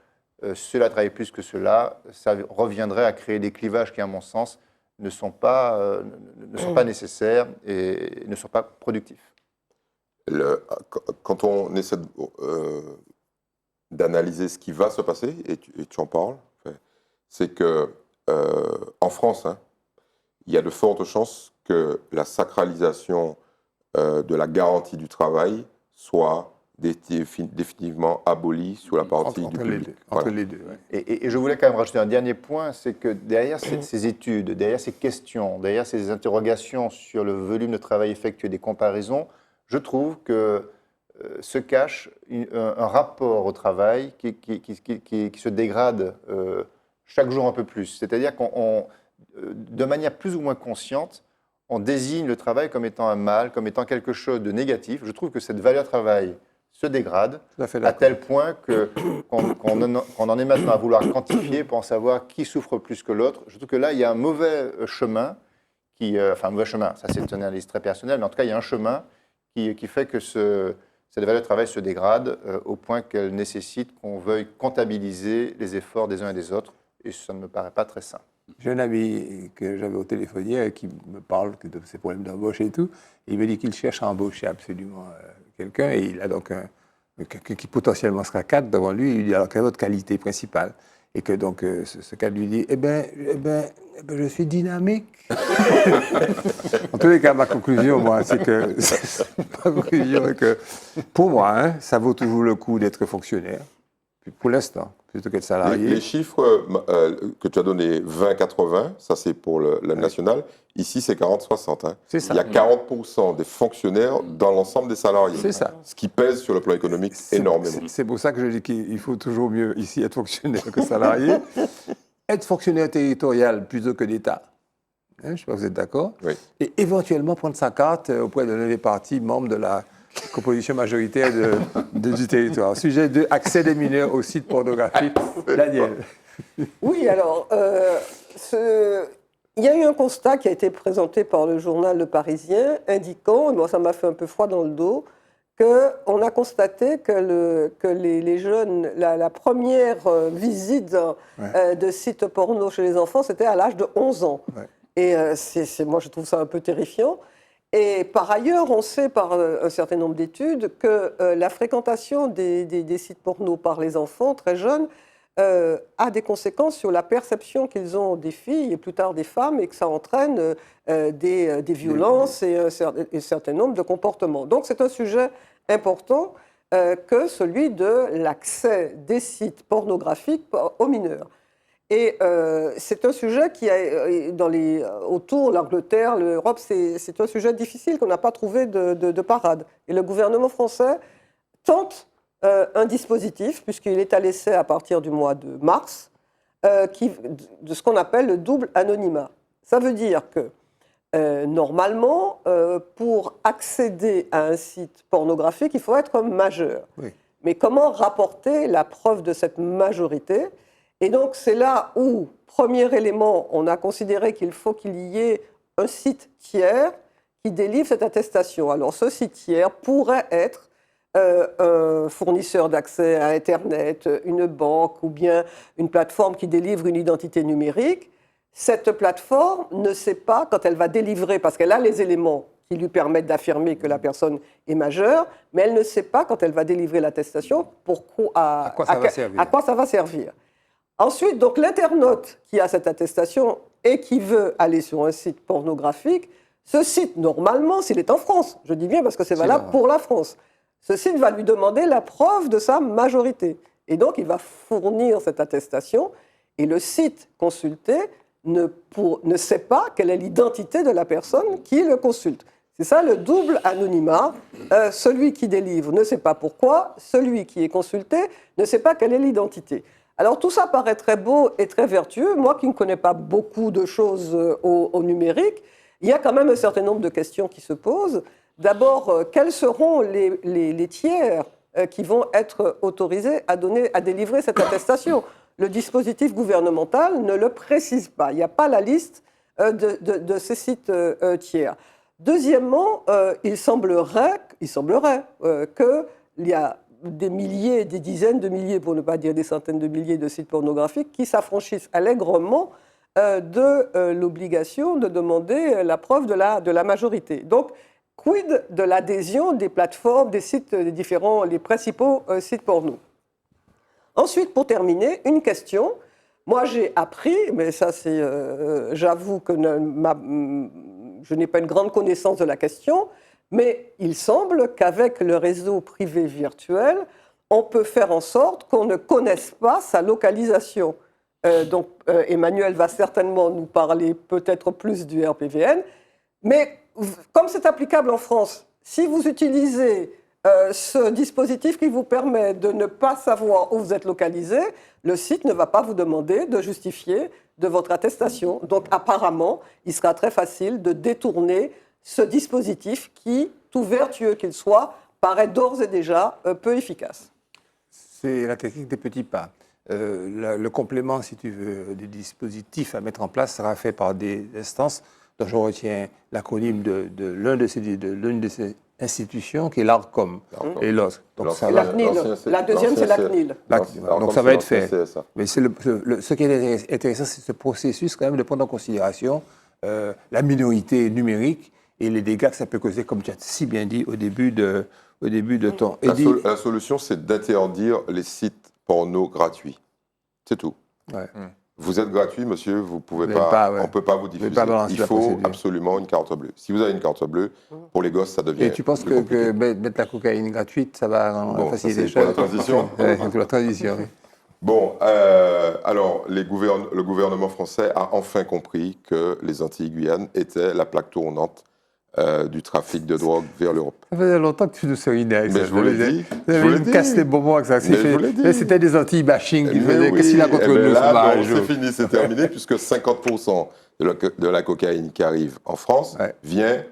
Speaker 3: cela travaille plus que cela. Ça reviendrait à créer des clivages qui, à mon sens, ne sont pas nécessaires et ne sont pas productifs.
Speaker 4: Quand on essaie d'analyser ce qui va se passer, et tu en parles, c'est qu'en France, il y a de fortes chances que la sacralisation de la garantie du travail soit définitivement abolie sur la partie du public.
Speaker 1: Entre les deux. Ouais.
Speaker 3: Et je voulais quand même rajouter un dernier point, c'est que derrière ces études, derrière ces questions, derrière ces interrogations sur le volume de travail effectué, des comparaisons, je trouve que se cache un rapport au travail qui se dégrade chaque jour un peu plus. C'est-à-dire qu'on, de manière plus ou moins consciente, on désigne le travail comme étant un mal, comme étant quelque chose de négatif. Je trouve que cette valeur travail se dégrade à tel point qu'on en est maintenant à vouloir quantifier pour en savoir qui souffre plus que l'autre. Je trouve que là, il y a un mauvais chemin, un mauvais chemin, ça c'est une analyse très personnelle, mais en tout cas, il y a un chemin qui fait que cette valeur travail se dégrade au point qu'elle nécessite qu'on veuille comptabiliser les efforts des uns et des autres, et ça ne me paraît pas très sain.
Speaker 1: J'ai un ami que j'avais au téléphone hier qui me parle de ses problèmes d'embauche et tout. Et il me dit qu'il cherche à embaucher absolument quelqu'un. Et il a donc quelqu'un qui potentiellement sera cadre devant lui. Il lui dit alors quelle est votre qualité principale? Et que donc ce cadre lui dit je suis dynamique. En tous les cas, ma conclusion, moi, c'est que pour moi, ça vaut toujours le coup d'être fonctionnaire. Pour l'instant, plutôt qu'être salarié.
Speaker 4: Les chiffres que tu as donnés, 20-80, ça c'est pour le national. Ici, c'est 40-60.
Speaker 1: C'est ça.
Speaker 4: Il y a 40% des fonctionnaires dans l'ensemble des salariés.
Speaker 1: C'est ça.
Speaker 4: Ce qui pèse sur le plan économique énormément.
Speaker 1: C'est pour ça que je dis qu'il faut toujours mieux ici être fonctionnaire que salarié. Être fonctionnaire territorial plutôt que d'État. Je ne sais pas si vous êtes d'accord.
Speaker 4: Oui.
Speaker 1: Et éventuellement prendre sa carte auprès de l'un des partis membres de la composition majoritaire du territoire. Sujet 2, accès des mineurs aux sites pornographiques. Daniel.
Speaker 2: Oui, alors, il y a eu un constat qui a été présenté par le journal Le Parisien, indiquant, et moi ça m'a fait un peu froid dans le dos, qu'on a constaté que les jeunes, la première visite de sites porno chez les enfants, c'était à l'âge de 11 ans. Ouais. Et moi je trouve ça un peu terrifiant. Et par ailleurs, on sait par un certain nombre d'études que la fréquentation des sites porno par les enfants très jeunes a des conséquences sur la perception qu'ils ont des filles et plus tard des femmes, et que ça entraîne des violences et un certain nombre de comportements. Donc c'est un sujet important que celui de l'accès des sites pornographiques aux mineurs. Et c'est un sujet qui autour de l'Angleterre, l'Europe, c'est un sujet difficile qu'on n'a pas trouvé de parade. Et le gouvernement français tente un dispositif, puisqu'il est à l'essai à partir du mois de mars, de ce qu'on appelle le double anonymat. Ça veut dire que, normalement, pour accéder à un site pornographique, il faut être majeur.
Speaker 1: Oui.
Speaker 2: Mais comment rapporter la preuve de cette majorité? Et donc, c'est là où, premier élément, on a considéré qu'il faut qu'il y ait un site tiers qui délivre cette attestation. Alors, ce site tiers pourrait être un fournisseur d'accès à Internet, une banque ou bien une plateforme qui délivre une identité numérique. Cette plateforme ne sait pas, quand elle va délivrer, parce qu'elle a les éléments qui lui permettent d'affirmer que la personne est majeure, mais elle ne sait pas, quand elle va délivrer l'attestation, à quoi ça va servir. Ensuite, donc, l'internaute qui a cette attestation et qui veut aller sur un site pornographique, ce site, normalement, s'il est en France, je dis bien parce que c'est valable pour la France, ce site va lui demander la preuve de sa majorité. Et donc, il va fournir cette attestation et le site consulté ne sait pas quelle est l'identité de la personne qui le consulte. C'est ça le double anonymat. Celui qui délivre ne sait pas pourquoi, celui qui est consulté ne sait pas quelle est l'identité. Alors tout ça paraît très beau et très vertueux. Moi qui ne connais pas beaucoup de choses au numérique, il y a quand même un certain nombre de questions qui se posent. D'abord, quels seront les tiers qui vont être autorisés à délivrer cette attestation? Le dispositif gouvernemental ne le précise pas. Il n'y a pas la liste de ces sites tiers. Deuxièmement, il semblerait qu'il y a des milliers, des dizaines de milliers, pour ne pas dire des centaines de milliers de sites pornographiques qui s'affranchissent allègrement de l'obligation de demander la preuve de la majorité. Donc, quid de l'adhésion des plateformes, des sites, les principaux sites porno? Ensuite, pour terminer, une question. Moi, j'ai appris, mais ça, j'avoue que je n'ai pas une grande connaissance de la question, mais il semble qu'avec le réseau privé virtuel, on peut faire en sorte qu'on ne connaisse pas sa localisation. Donc, Emmanuel va certainement nous parler peut-être plus du RPVN, mais comme c'est applicable en France, si vous utilisez ce dispositif qui vous permet de ne pas savoir où vous êtes localisé, le site ne va pas vous demander de justifier de votre attestation. Donc apparemment, il sera très facile de détourner ce dispositif qui, tout vertueux qu'il soit, paraît d'ores et déjà peu efficace.
Speaker 1: C'est la technique des petits pas. Le complément, si tu veux, des dispositifs à mettre en place sera fait par des instances dont je retiens l'acronyme de l'une de ces institutions qui est l'ARCOM et l'autre.
Speaker 2: La CNIL. La deuxième, c'est la CNIL.
Speaker 1: Donc ça va être fait. Mais ce qui est intéressant, c'est ce processus quand même de prendre en considération la minorité numérique et les dégâts que ça peut causer, comme tu as si bien dit au début de ton...
Speaker 4: La solution, c'est d'interdire les sites porno gratuits. C'est tout.
Speaker 1: Ouais.
Speaker 4: Vous êtes gratuit, monsieur, vous pouvez pas, on ne peut pas vous diffuser. Il faut absolument une carte bleue. Si vous avez une carte bleue, pour les gosses, ça devient.
Speaker 1: Et tu penses que mettre la cocaïne gratuite, ça va faciliter les choses?
Speaker 4: C'est pour la transition.
Speaker 1: C'est pour la transition, oui.
Speaker 4: Bon, alors, le gouvernement français a enfin compris que les Antilles-Guyane étaient la plaque tournante du trafic de drogue vers l'Europe.
Speaker 1: Ça faisait longtemps que tu nous sourignais.
Speaker 4: Mais je vous l'ai dit.
Speaker 1: Vous avez me cassé les bonbons avec ça. C'était des Antilles-bashing qui faisaient. Qu'est-ce qu'il a contre nous,
Speaker 4: là, c'est fini, c'est terminé, puisque 50% de la cocaïne qui arrive en France vient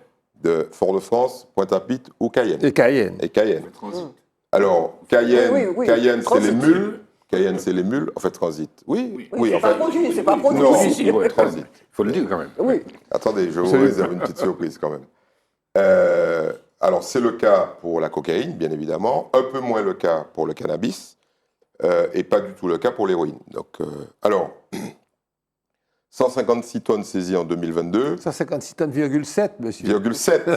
Speaker 4: de Fort-de-France, Pointe-à-Pitre ou Cayenne.
Speaker 1: Et Cayenne.
Speaker 4: Alors, Cayenne, c'est les mules. Cayenne, c'est les mules. En fait, transit. Oui,
Speaker 2: c'est pas produit, c'est pas produit.
Speaker 4: Non,
Speaker 5: transit. Il faut le dire quand même.
Speaker 2: Oui.
Speaker 4: Attendez, je vous réserve une petite surprise quand même. Alors, c'est le cas pour la cocaïne, bien évidemment, un peu moins le cas pour le cannabis, et pas du tout le cas pour l'héroïne. Donc, alors, 156 tonnes saisies en 2022.
Speaker 1: 156 tonnes, 7, monsieur.
Speaker 4: 7,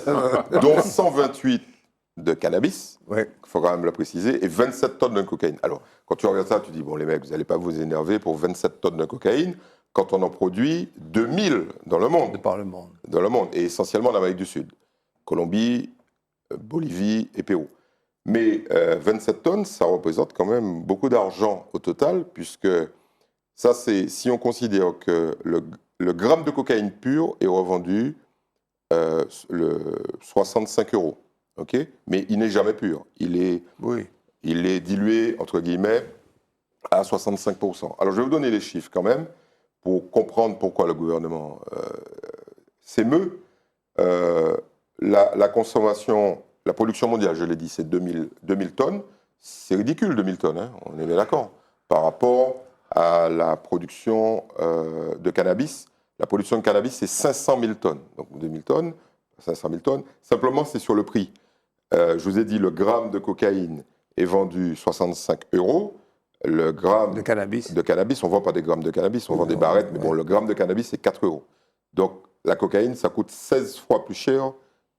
Speaker 4: dont 128 de cannabis,
Speaker 1: il
Speaker 4: faut quand même le préciser, et 27 tonnes de cocaïne. Alors, quand tu regardes ça, tu dis, bon, les mecs, vous n'allez pas vous énerver pour 27 tonnes de cocaïne, quand on en produit 2000 dans le monde.
Speaker 1: Par le monde.
Speaker 4: Dans le monde, et essentiellement en Amérique du Sud. Colombie, Bolivie et Pérou. Mais 27 tonnes, ça représente quand même beaucoup d'argent au total, puisque ça, c'est si on considère que le gramme de cocaïne pure est revendu 65 €. Okay, mais il n'est jamais pur. Il est dilué, entre guillemets, à 65%. Alors, je vais vous donner les chiffres quand même pour comprendre pourquoi le gouvernement s'émeut. La consommation, la production mondiale, je l'ai dit, c'est 2000 tonnes. C'est ridicule, 2000 tonnes, hein, on est bien d'accord. Par rapport à la production de cannabis, la production de cannabis, c'est 500 000 tonnes. Donc 2000 tonnes, 500 000 tonnes. Simplement, c'est sur le prix. Je vous ai dit, le gramme de cocaïne est vendu 65 €. Le gramme
Speaker 1: de cannabis,
Speaker 4: on ne vend pas des grammes de cannabis, on vend des barrettes, mais bon, le gramme de cannabis, c'est 4 €. Donc, la cocaïne, ça coûte 16 fois plus cher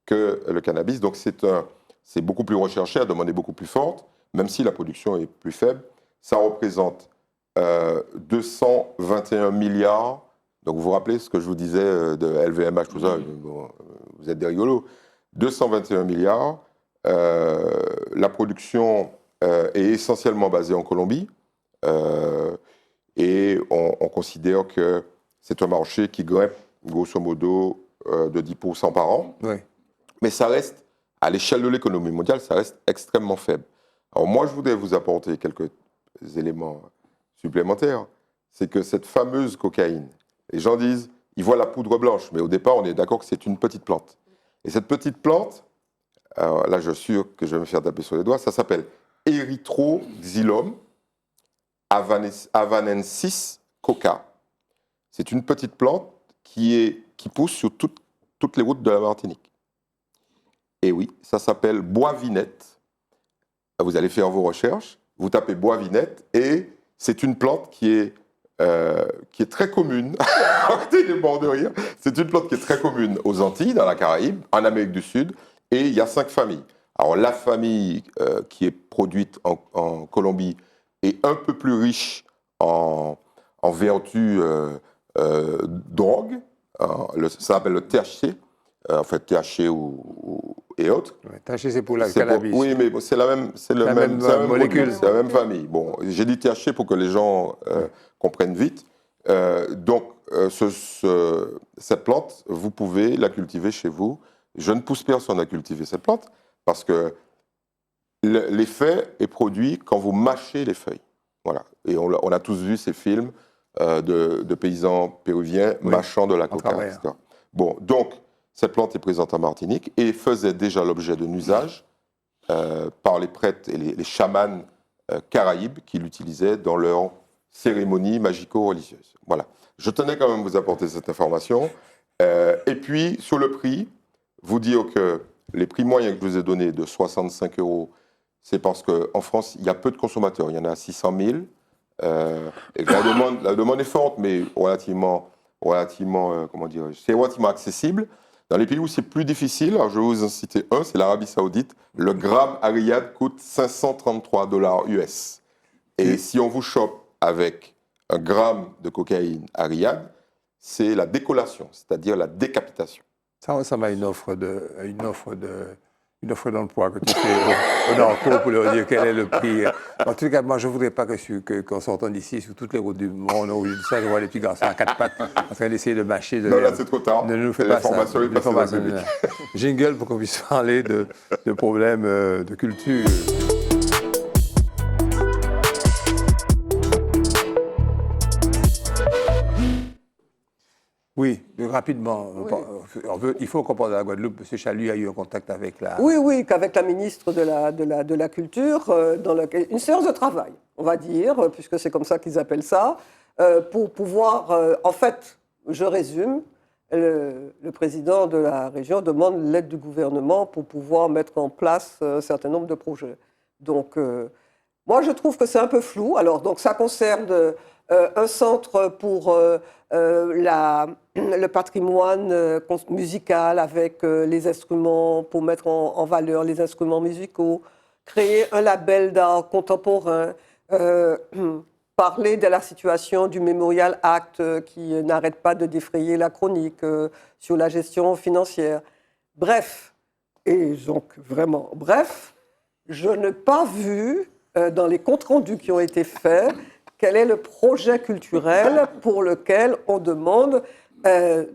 Speaker 4: que le cannabis. Donc, c'est beaucoup plus recherché, à demande est beaucoup plus forte, même si la production est plus faible. Ça représente 221 milliards. Donc, vous vous rappelez ce que je vous disais de LVMH, tout ça, bon, vous êtes des rigolos. 221 milliards. La production est essentiellement basée en Colombie. Et on considère que c'est un marché qui grimpe, grosso modo, de 10% par an.
Speaker 1: Oui.
Speaker 4: Mais ça reste, à l'échelle de l'économie mondiale, ça reste extrêmement faible. Alors moi, je voudrais vous apporter quelques éléments supplémentaires. C'est que cette fameuse cocaïne, les gens disent, ils voient la poudre blanche, mais au départ, on est d'accord que c'est une petite plante. Et cette petite plante, alors là, je suis sûr que je vais me faire taper sur les doigts, ça s'appelle Erythroxylum havanensis coca. C'est une petite plante qui pousse sur toutes les routes de la Martinique. Et oui, ça s'appelle bois-vinette. Vous allez faire vos recherches, vous tapez bois-vinette, et c'est une plante qui est très commune. Arrêtez les bords de rire. C'est une plante qui est très commune aux Antilles, dans la Caraïbe, en Amérique du Sud, et il y a 5 familles. Alors la famille qui est produite en Colombie est un peu plus riche en vertus drogue. Ça s'appelle le THC, en fait THC et autres.
Speaker 1: Ouais, THC, c'est pour la cannabis.
Speaker 4: Oui, mais c'est la même
Speaker 1: molécule.
Speaker 4: C'est la même famille. Bon, j'ai dit THC pour que les gens comprennent vite. Donc, cette plante, vous pouvez la cultiver chez vous. Je ne pousse personne à cultiver cette plante parce que l'effet est produit quand vous mâchez les feuilles. Voilà. Et on a tous vu ces films de paysans péruviens mâchant de la coca, etc. Bon, donc, cette plante est présente en Martinique et faisait déjà l'objet d'un usage par les prêtres et les chamans caraïbes qui l'utilisaient dans leurs cérémonies magico-religieuses. Voilà. Je tenais quand même à vous apporter cette information. Et puis, sur le prix, vous dire que les prix moyens que je vous ai donnés de 65 €, c'est parce qu'en France, il y a peu de consommateurs. Il y en a 600 000. Et la demande est forte, mais relativement c'est relativement accessible. Dans les pays où c'est plus difficile, alors je vais vous en citer un, c'est l'Arabie Saoudite. Le gramme à Riyad coûte 533 $ US. Et si on vous chope avec un gramme de cocaïne à Riyad, c'est la décollation, c'est-à-dire la décapitation.
Speaker 1: Ça ressemble à une offre d'emploi que tu fais au Nord pour leur dire quel est le prix. En tout cas, moi, je ne voudrais pas qu'on s'entende d'ici sur toutes les routes du monde où je vois les petits garçons à 4 pattes en train d'essayer de mâcher.
Speaker 4: Non, là, c'est trop tard.
Speaker 1: Ne nous fais pas ça.
Speaker 4: L'information est passée.
Speaker 1: Jingle pour qu'on puisse parler de problèmes de culture. Oui, rapidement. Oui. Il faut comprendre la Guadeloupe. M. Chalut a eu un contact avec la...
Speaker 2: Oui, qu'avec la ministre de la Culture, dans une séance de travail, on va dire, puisque c'est comme ça qu'ils appellent ça, pour pouvoir... en fait, je résume, le président de la région demande l'aide du gouvernement pour pouvoir mettre en place un certain nombre de projets. Donc, moi, je trouve que c'est un peu flou. Alors, donc, ça concerne un centre pour... le patrimoine musical avec les instruments, pour mettre en valeur les instruments musicaux, créer un label d'art contemporain, parler de la situation du Memorial Act qui n'arrête pas de défrayer la chronique sur la gestion financière. Bref, et donc vraiment bref, je n'ai pas vu dans les comptes rendus qui ont été faits quel est le projet culturel pour lequel on demande,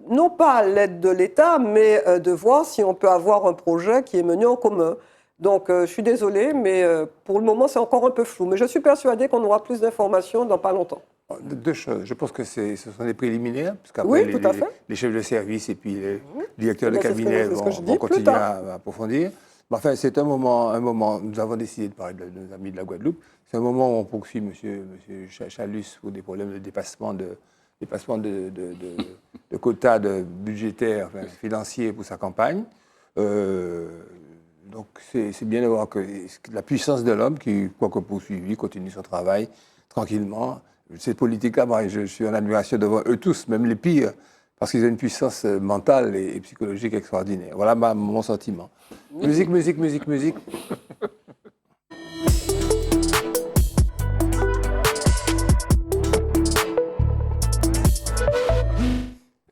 Speaker 2: non pas l'aide de l'État, mais de voir si on peut avoir un projet qui est mené en commun. Donc, je suis désolée, mais pour le moment, c'est encore un peu flou. Mais je suis persuadée qu'on aura plus d'informations dans pas longtemps.
Speaker 1: Deux choses. Je pense que ce sont des préliminaires, parce qu'après,
Speaker 2: Oui, tout à fait.
Speaker 1: les chefs de service et puis les directeurs de
Speaker 2: Ben, c'est ce que-
Speaker 1: cabinet
Speaker 2: c'est ce que je
Speaker 1: vont
Speaker 2: dis,
Speaker 1: continuer
Speaker 2: plus
Speaker 1: à approfondir. Mais enfin, c'est un moment, nous avons décidé de parler de nos amis de la Guadeloupe. C'est un moment où on poursuit M. Chalus pour des problèmes de dépassement de quotas budgétaires, enfin, financiers pour sa campagne. Donc, c'est bien de voir que la puissance de l'homme qui, quoique poursuivi, continue son travail tranquillement. Cette politique-là, moi, je suis en admiration devant eux tous, même les pires, parce qu'ils ont une puissance mentale et psychologique extraordinaire. Voilà mon sentiment. Musique, musique, musique, musique.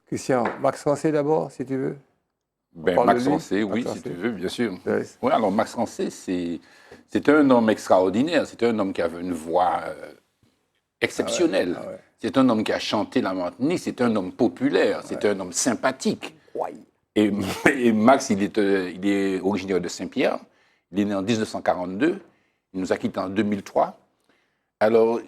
Speaker 1: Christian, Max Rancé d'abord, si tu veux.
Speaker 5: Max Rancé, oui, si tu veux, bien sûr. Oui, alors Max Rancé, c'est un homme extraordinaire. C'est un homme qui avait une voix exceptionnelle. Ah ouais. C'est un homme qui a chanté la Martinique. C'est un homme populaire. C'est un homme sympathique. Ouais. Et Max, il est originaire de Saint-Pierre. Il est né en 1942. Il nous a quittés en 2003. Alors,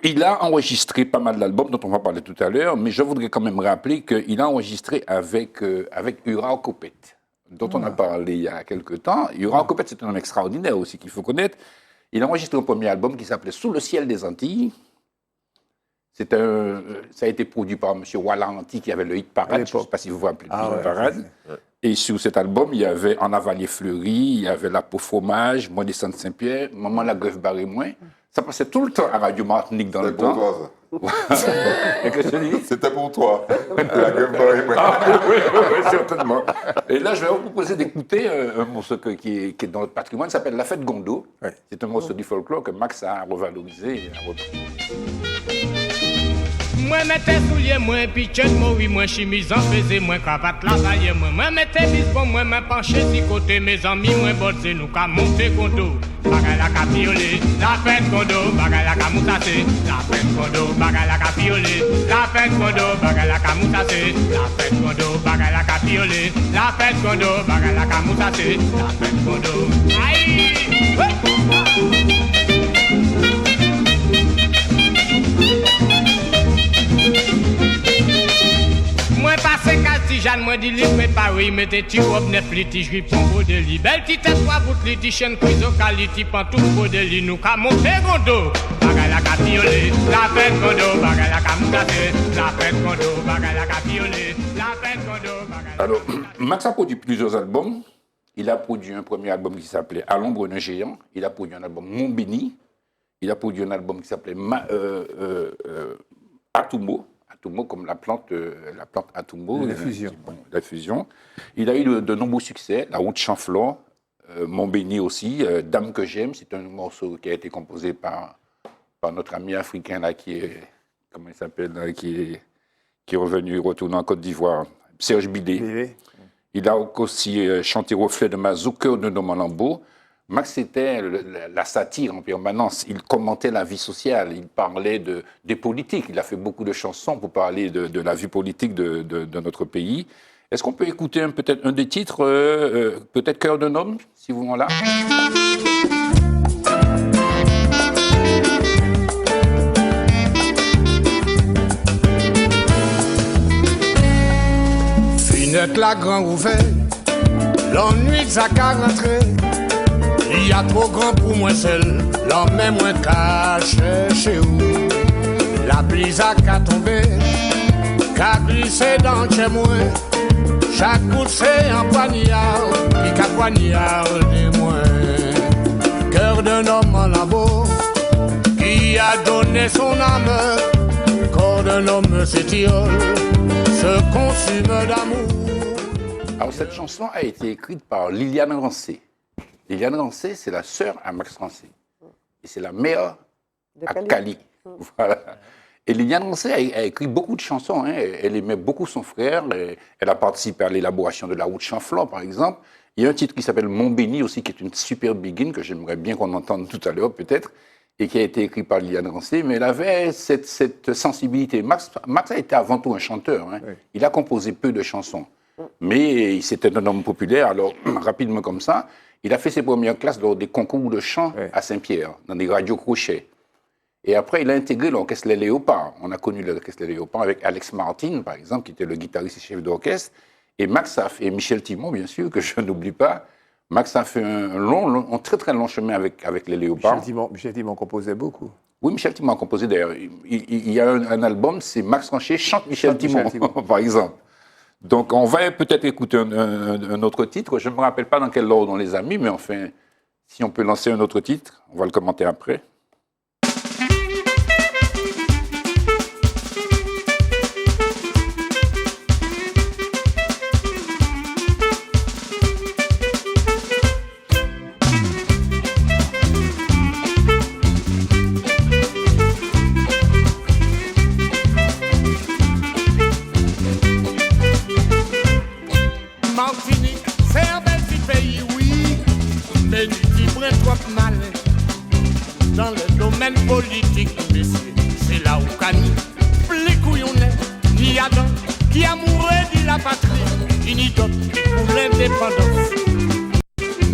Speaker 5: il a enregistré pas mal d'albums dont on va parler tout à l'heure, mais je voudrais quand même rappeler qu'il a enregistré avec Ura Kopet, dont on a parlé il y a quelque temps. Ura Kopet, c'est un homme extraordinaire aussi qu'il faut connaître. Il a enregistré un premier album qui s'appelait Sous le ciel des Antilles. Ça a été produit par M. Walanti qui avait le hit parade. Je ne sais pas si vous vous rappelez le hit parade. Et sur cet album, il y avait En avalier fleuri, il y avait La peau fromage, Moi descends de Saint-Pierre, Maman la grève barré moins. Ça passait tout le temps à Radio Martinique dans le temps.
Speaker 4: C'était pour toi, ça. C'était pour toi. La grève barré moins.
Speaker 5: Oui, certainement. Et là, je vais vous proposer d'écouter un morceau qui est dans notre patrimoine, qui s'appelle La Fête Gondo. Ouais. C'est un morceau du folklore que Max a revalorisé et a repris.
Speaker 6: Moi mettez souliers, moi pitchet, moi oui, moi chemise en faisais, moi cravate lavaille, moi mettez bisbon, moi penché si côté mes amis, moi botte nous ka monter gondo, bagay la ka piolé, la fête gondo, bagay la ka moutassé, la fête gondo, bagay la ka piolé, la fête gondo, bagay la ka moutassé, la fête gondo, bagay la ka piolé, la fête gondo, bagay la ka moutassé, la fête gondo. Aïe! Moi passe Castijane, moi dis livre Paris, mettez tu robe neuf liti, j'ri pon beau de li. Belle petite trois bout liti, chaîne prise au qualité, pantouf beau de li, nous ka monter gondo. Bagay la ka piolé, la fête gondo, bagay la ka moutassé, la fête gondo, bagay la ka piolé, la fête gondo, bagay la ka.
Speaker 5: Alors, Max a produit plusieurs albums. Il a produit un premier album qui s'appelait À l'ombre d'un géant. Il a produit un album Mon Béni. Il a produit un album qui s'appelait Atumo. Atumo comme la plante Atumo.
Speaker 1: La fusion.
Speaker 5: La fusion. Il a eu de nombreux succès. La route Chanflon, Mon Béni aussi. Dame que j'aime, c'est un morceau qui a été composé par notre ami africain là, qui est, comment il s'appelle, là, qui est revenu, retourné en Côte d'Ivoire, Serge Bidé. Il a aussi chanté Reflet de Mazou, Cœur de nos Malambo. Max, c'était la satire en permanence. Il commentait la vie sociale, il parlait des politiques. Il a fait beaucoup de chansons pour parler de la vie politique de notre pays. Est-ce qu'on peut écouter peut-être un des titres, peut-être Cœur d'un homme, si vous en là?
Speaker 6: Fenêtre la grand ouverte, l'ennui ça qu'à rentrer. Il y a trop grand pour moi seul, l'homme est moins caché chez vous. La pluie a qu'à tomber, qu'à glisser dans chez moi. Chaque coup c'est un poignard, qui qu'a poignard des moins. Cœur d'un homme en lambeau, qui a donné son âme. Corps d'un homme s'étiole, se consume d'amour.
Speaker 5: Alors cette chanson a été écrite par Liliane Rancé. Liliane Rancé, c'est la sœur à Max Rancé. Et c'est la mère à Cali. Voilà. Et Liliane Rancé a écrit beaucoup de chansons. Hein. Elle aimait beaucoup son frère. Elle a participé à l'élaboration de La route Chanflon, par exemple. Il y a un titre qui s'appelle Mon Béni aussi, qui est une super begin que j'aimerais bien qu'on entende tout à l'heure, peut-être, et qui a été écrit par Liliane Rancé. Mais elle avait cette sensibilité. Max a été avant tout un chanteur. Hein. Oui. Il a composé peu de chansons. Mais c'était un homme populaire. Alors, rapidement comme ça, Il a fait ses premières classes lors des concours de chant à Saint-Pierre, dans des radios crochets. Et après, il a intégré l'orchestre Les Léopards. On a connu l'orchestre Les Léopards avec Alex Martin, par exemple, qui était le guitariste et chef d'orchestre, et Max Saff et Michel Timon, bien sûr, que je n'oublie pas. Max a fait un très très long chemin avec Les Léopards.
Speaker 1: Michel Timon composait beaucoup.
Speaker 5: Oui, Michel Timon a composé d'ailleurs. Il y a un album, c'est Max Rancher chante Michel Timon, par exemple. Donc, on va peut-être écouter un autre titre. Je ne me rappelle pas dans quel ordre on les a mis, mais enfin, si on peut lancer un autre titre, on va le commenter après.
Speaker 6: Dans le domaine politique, messieurs, c'est là où Cani, plus couillonnet, ni Adam, qui amoureux de la patrie, ni d'autres pour l'indépendance.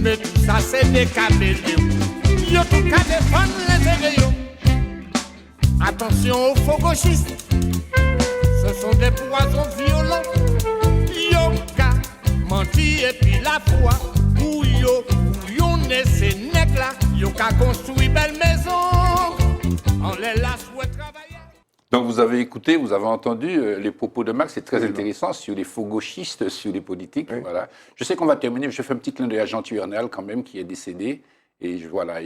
Speaker 6: Mais tout ça, c'est des caméléons, yo tout qu'à défendre l'intérêt. Attention aux faux gauchistes, ce sont des poisons violents, yo qu'à mentir et puis la foi, ou yo ces nègres-là, yo qu'à construire belle maison, on les laisse travailler.
Speaker 5: Donc vous avez écouté, vous avez entendu les propos de Max, c'est très intéressant sur les faux gauchistes, sur les politiques. Oui. Voilà. Je sais qu'on va terminer, je fais un petit clin d'œil à Jean Turnel quand même, qui est décédé. Et voilà,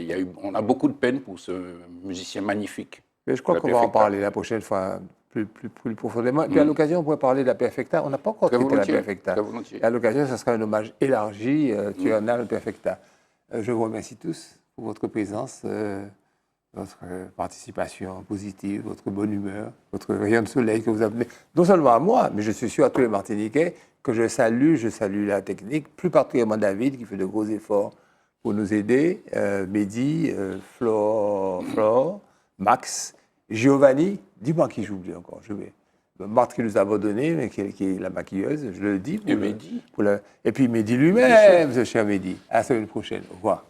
Speaker 5: on a beaucoup de peine pour ce musicien magnifique.
Speaker 1: Mais je crois qu'on va en parler la prochaine fois plus profondément. Et puis à l'occasion, on pourrait parler de la Perfecta. On n'a pas encore traité la Perfecta. Et à l'occasion, ça sera un hommage élargi, Turnel Perfecta. Je vous remercie tous pour votre présence, votre participation positive, votre bonne humeur, votre rayon de soleil que vous avez, non seulement à moi, mais je suis sûr à tous les Martiniquais que je salue la technique, plus particulièrement David qui fait de gros efforts pour nous aider, Mehdi, Flore, Max, Giovanni, dis-moi qui j'oublie encore, Marthe qui nous a abandonnés, mais qui est la maquilleuse, je le dis.
Speaker 5: Et Mehdi.
Speaker 1: Et puis Mehdi lui-même, ce cher Mehdi. À la semaine prochaine. Au revoir.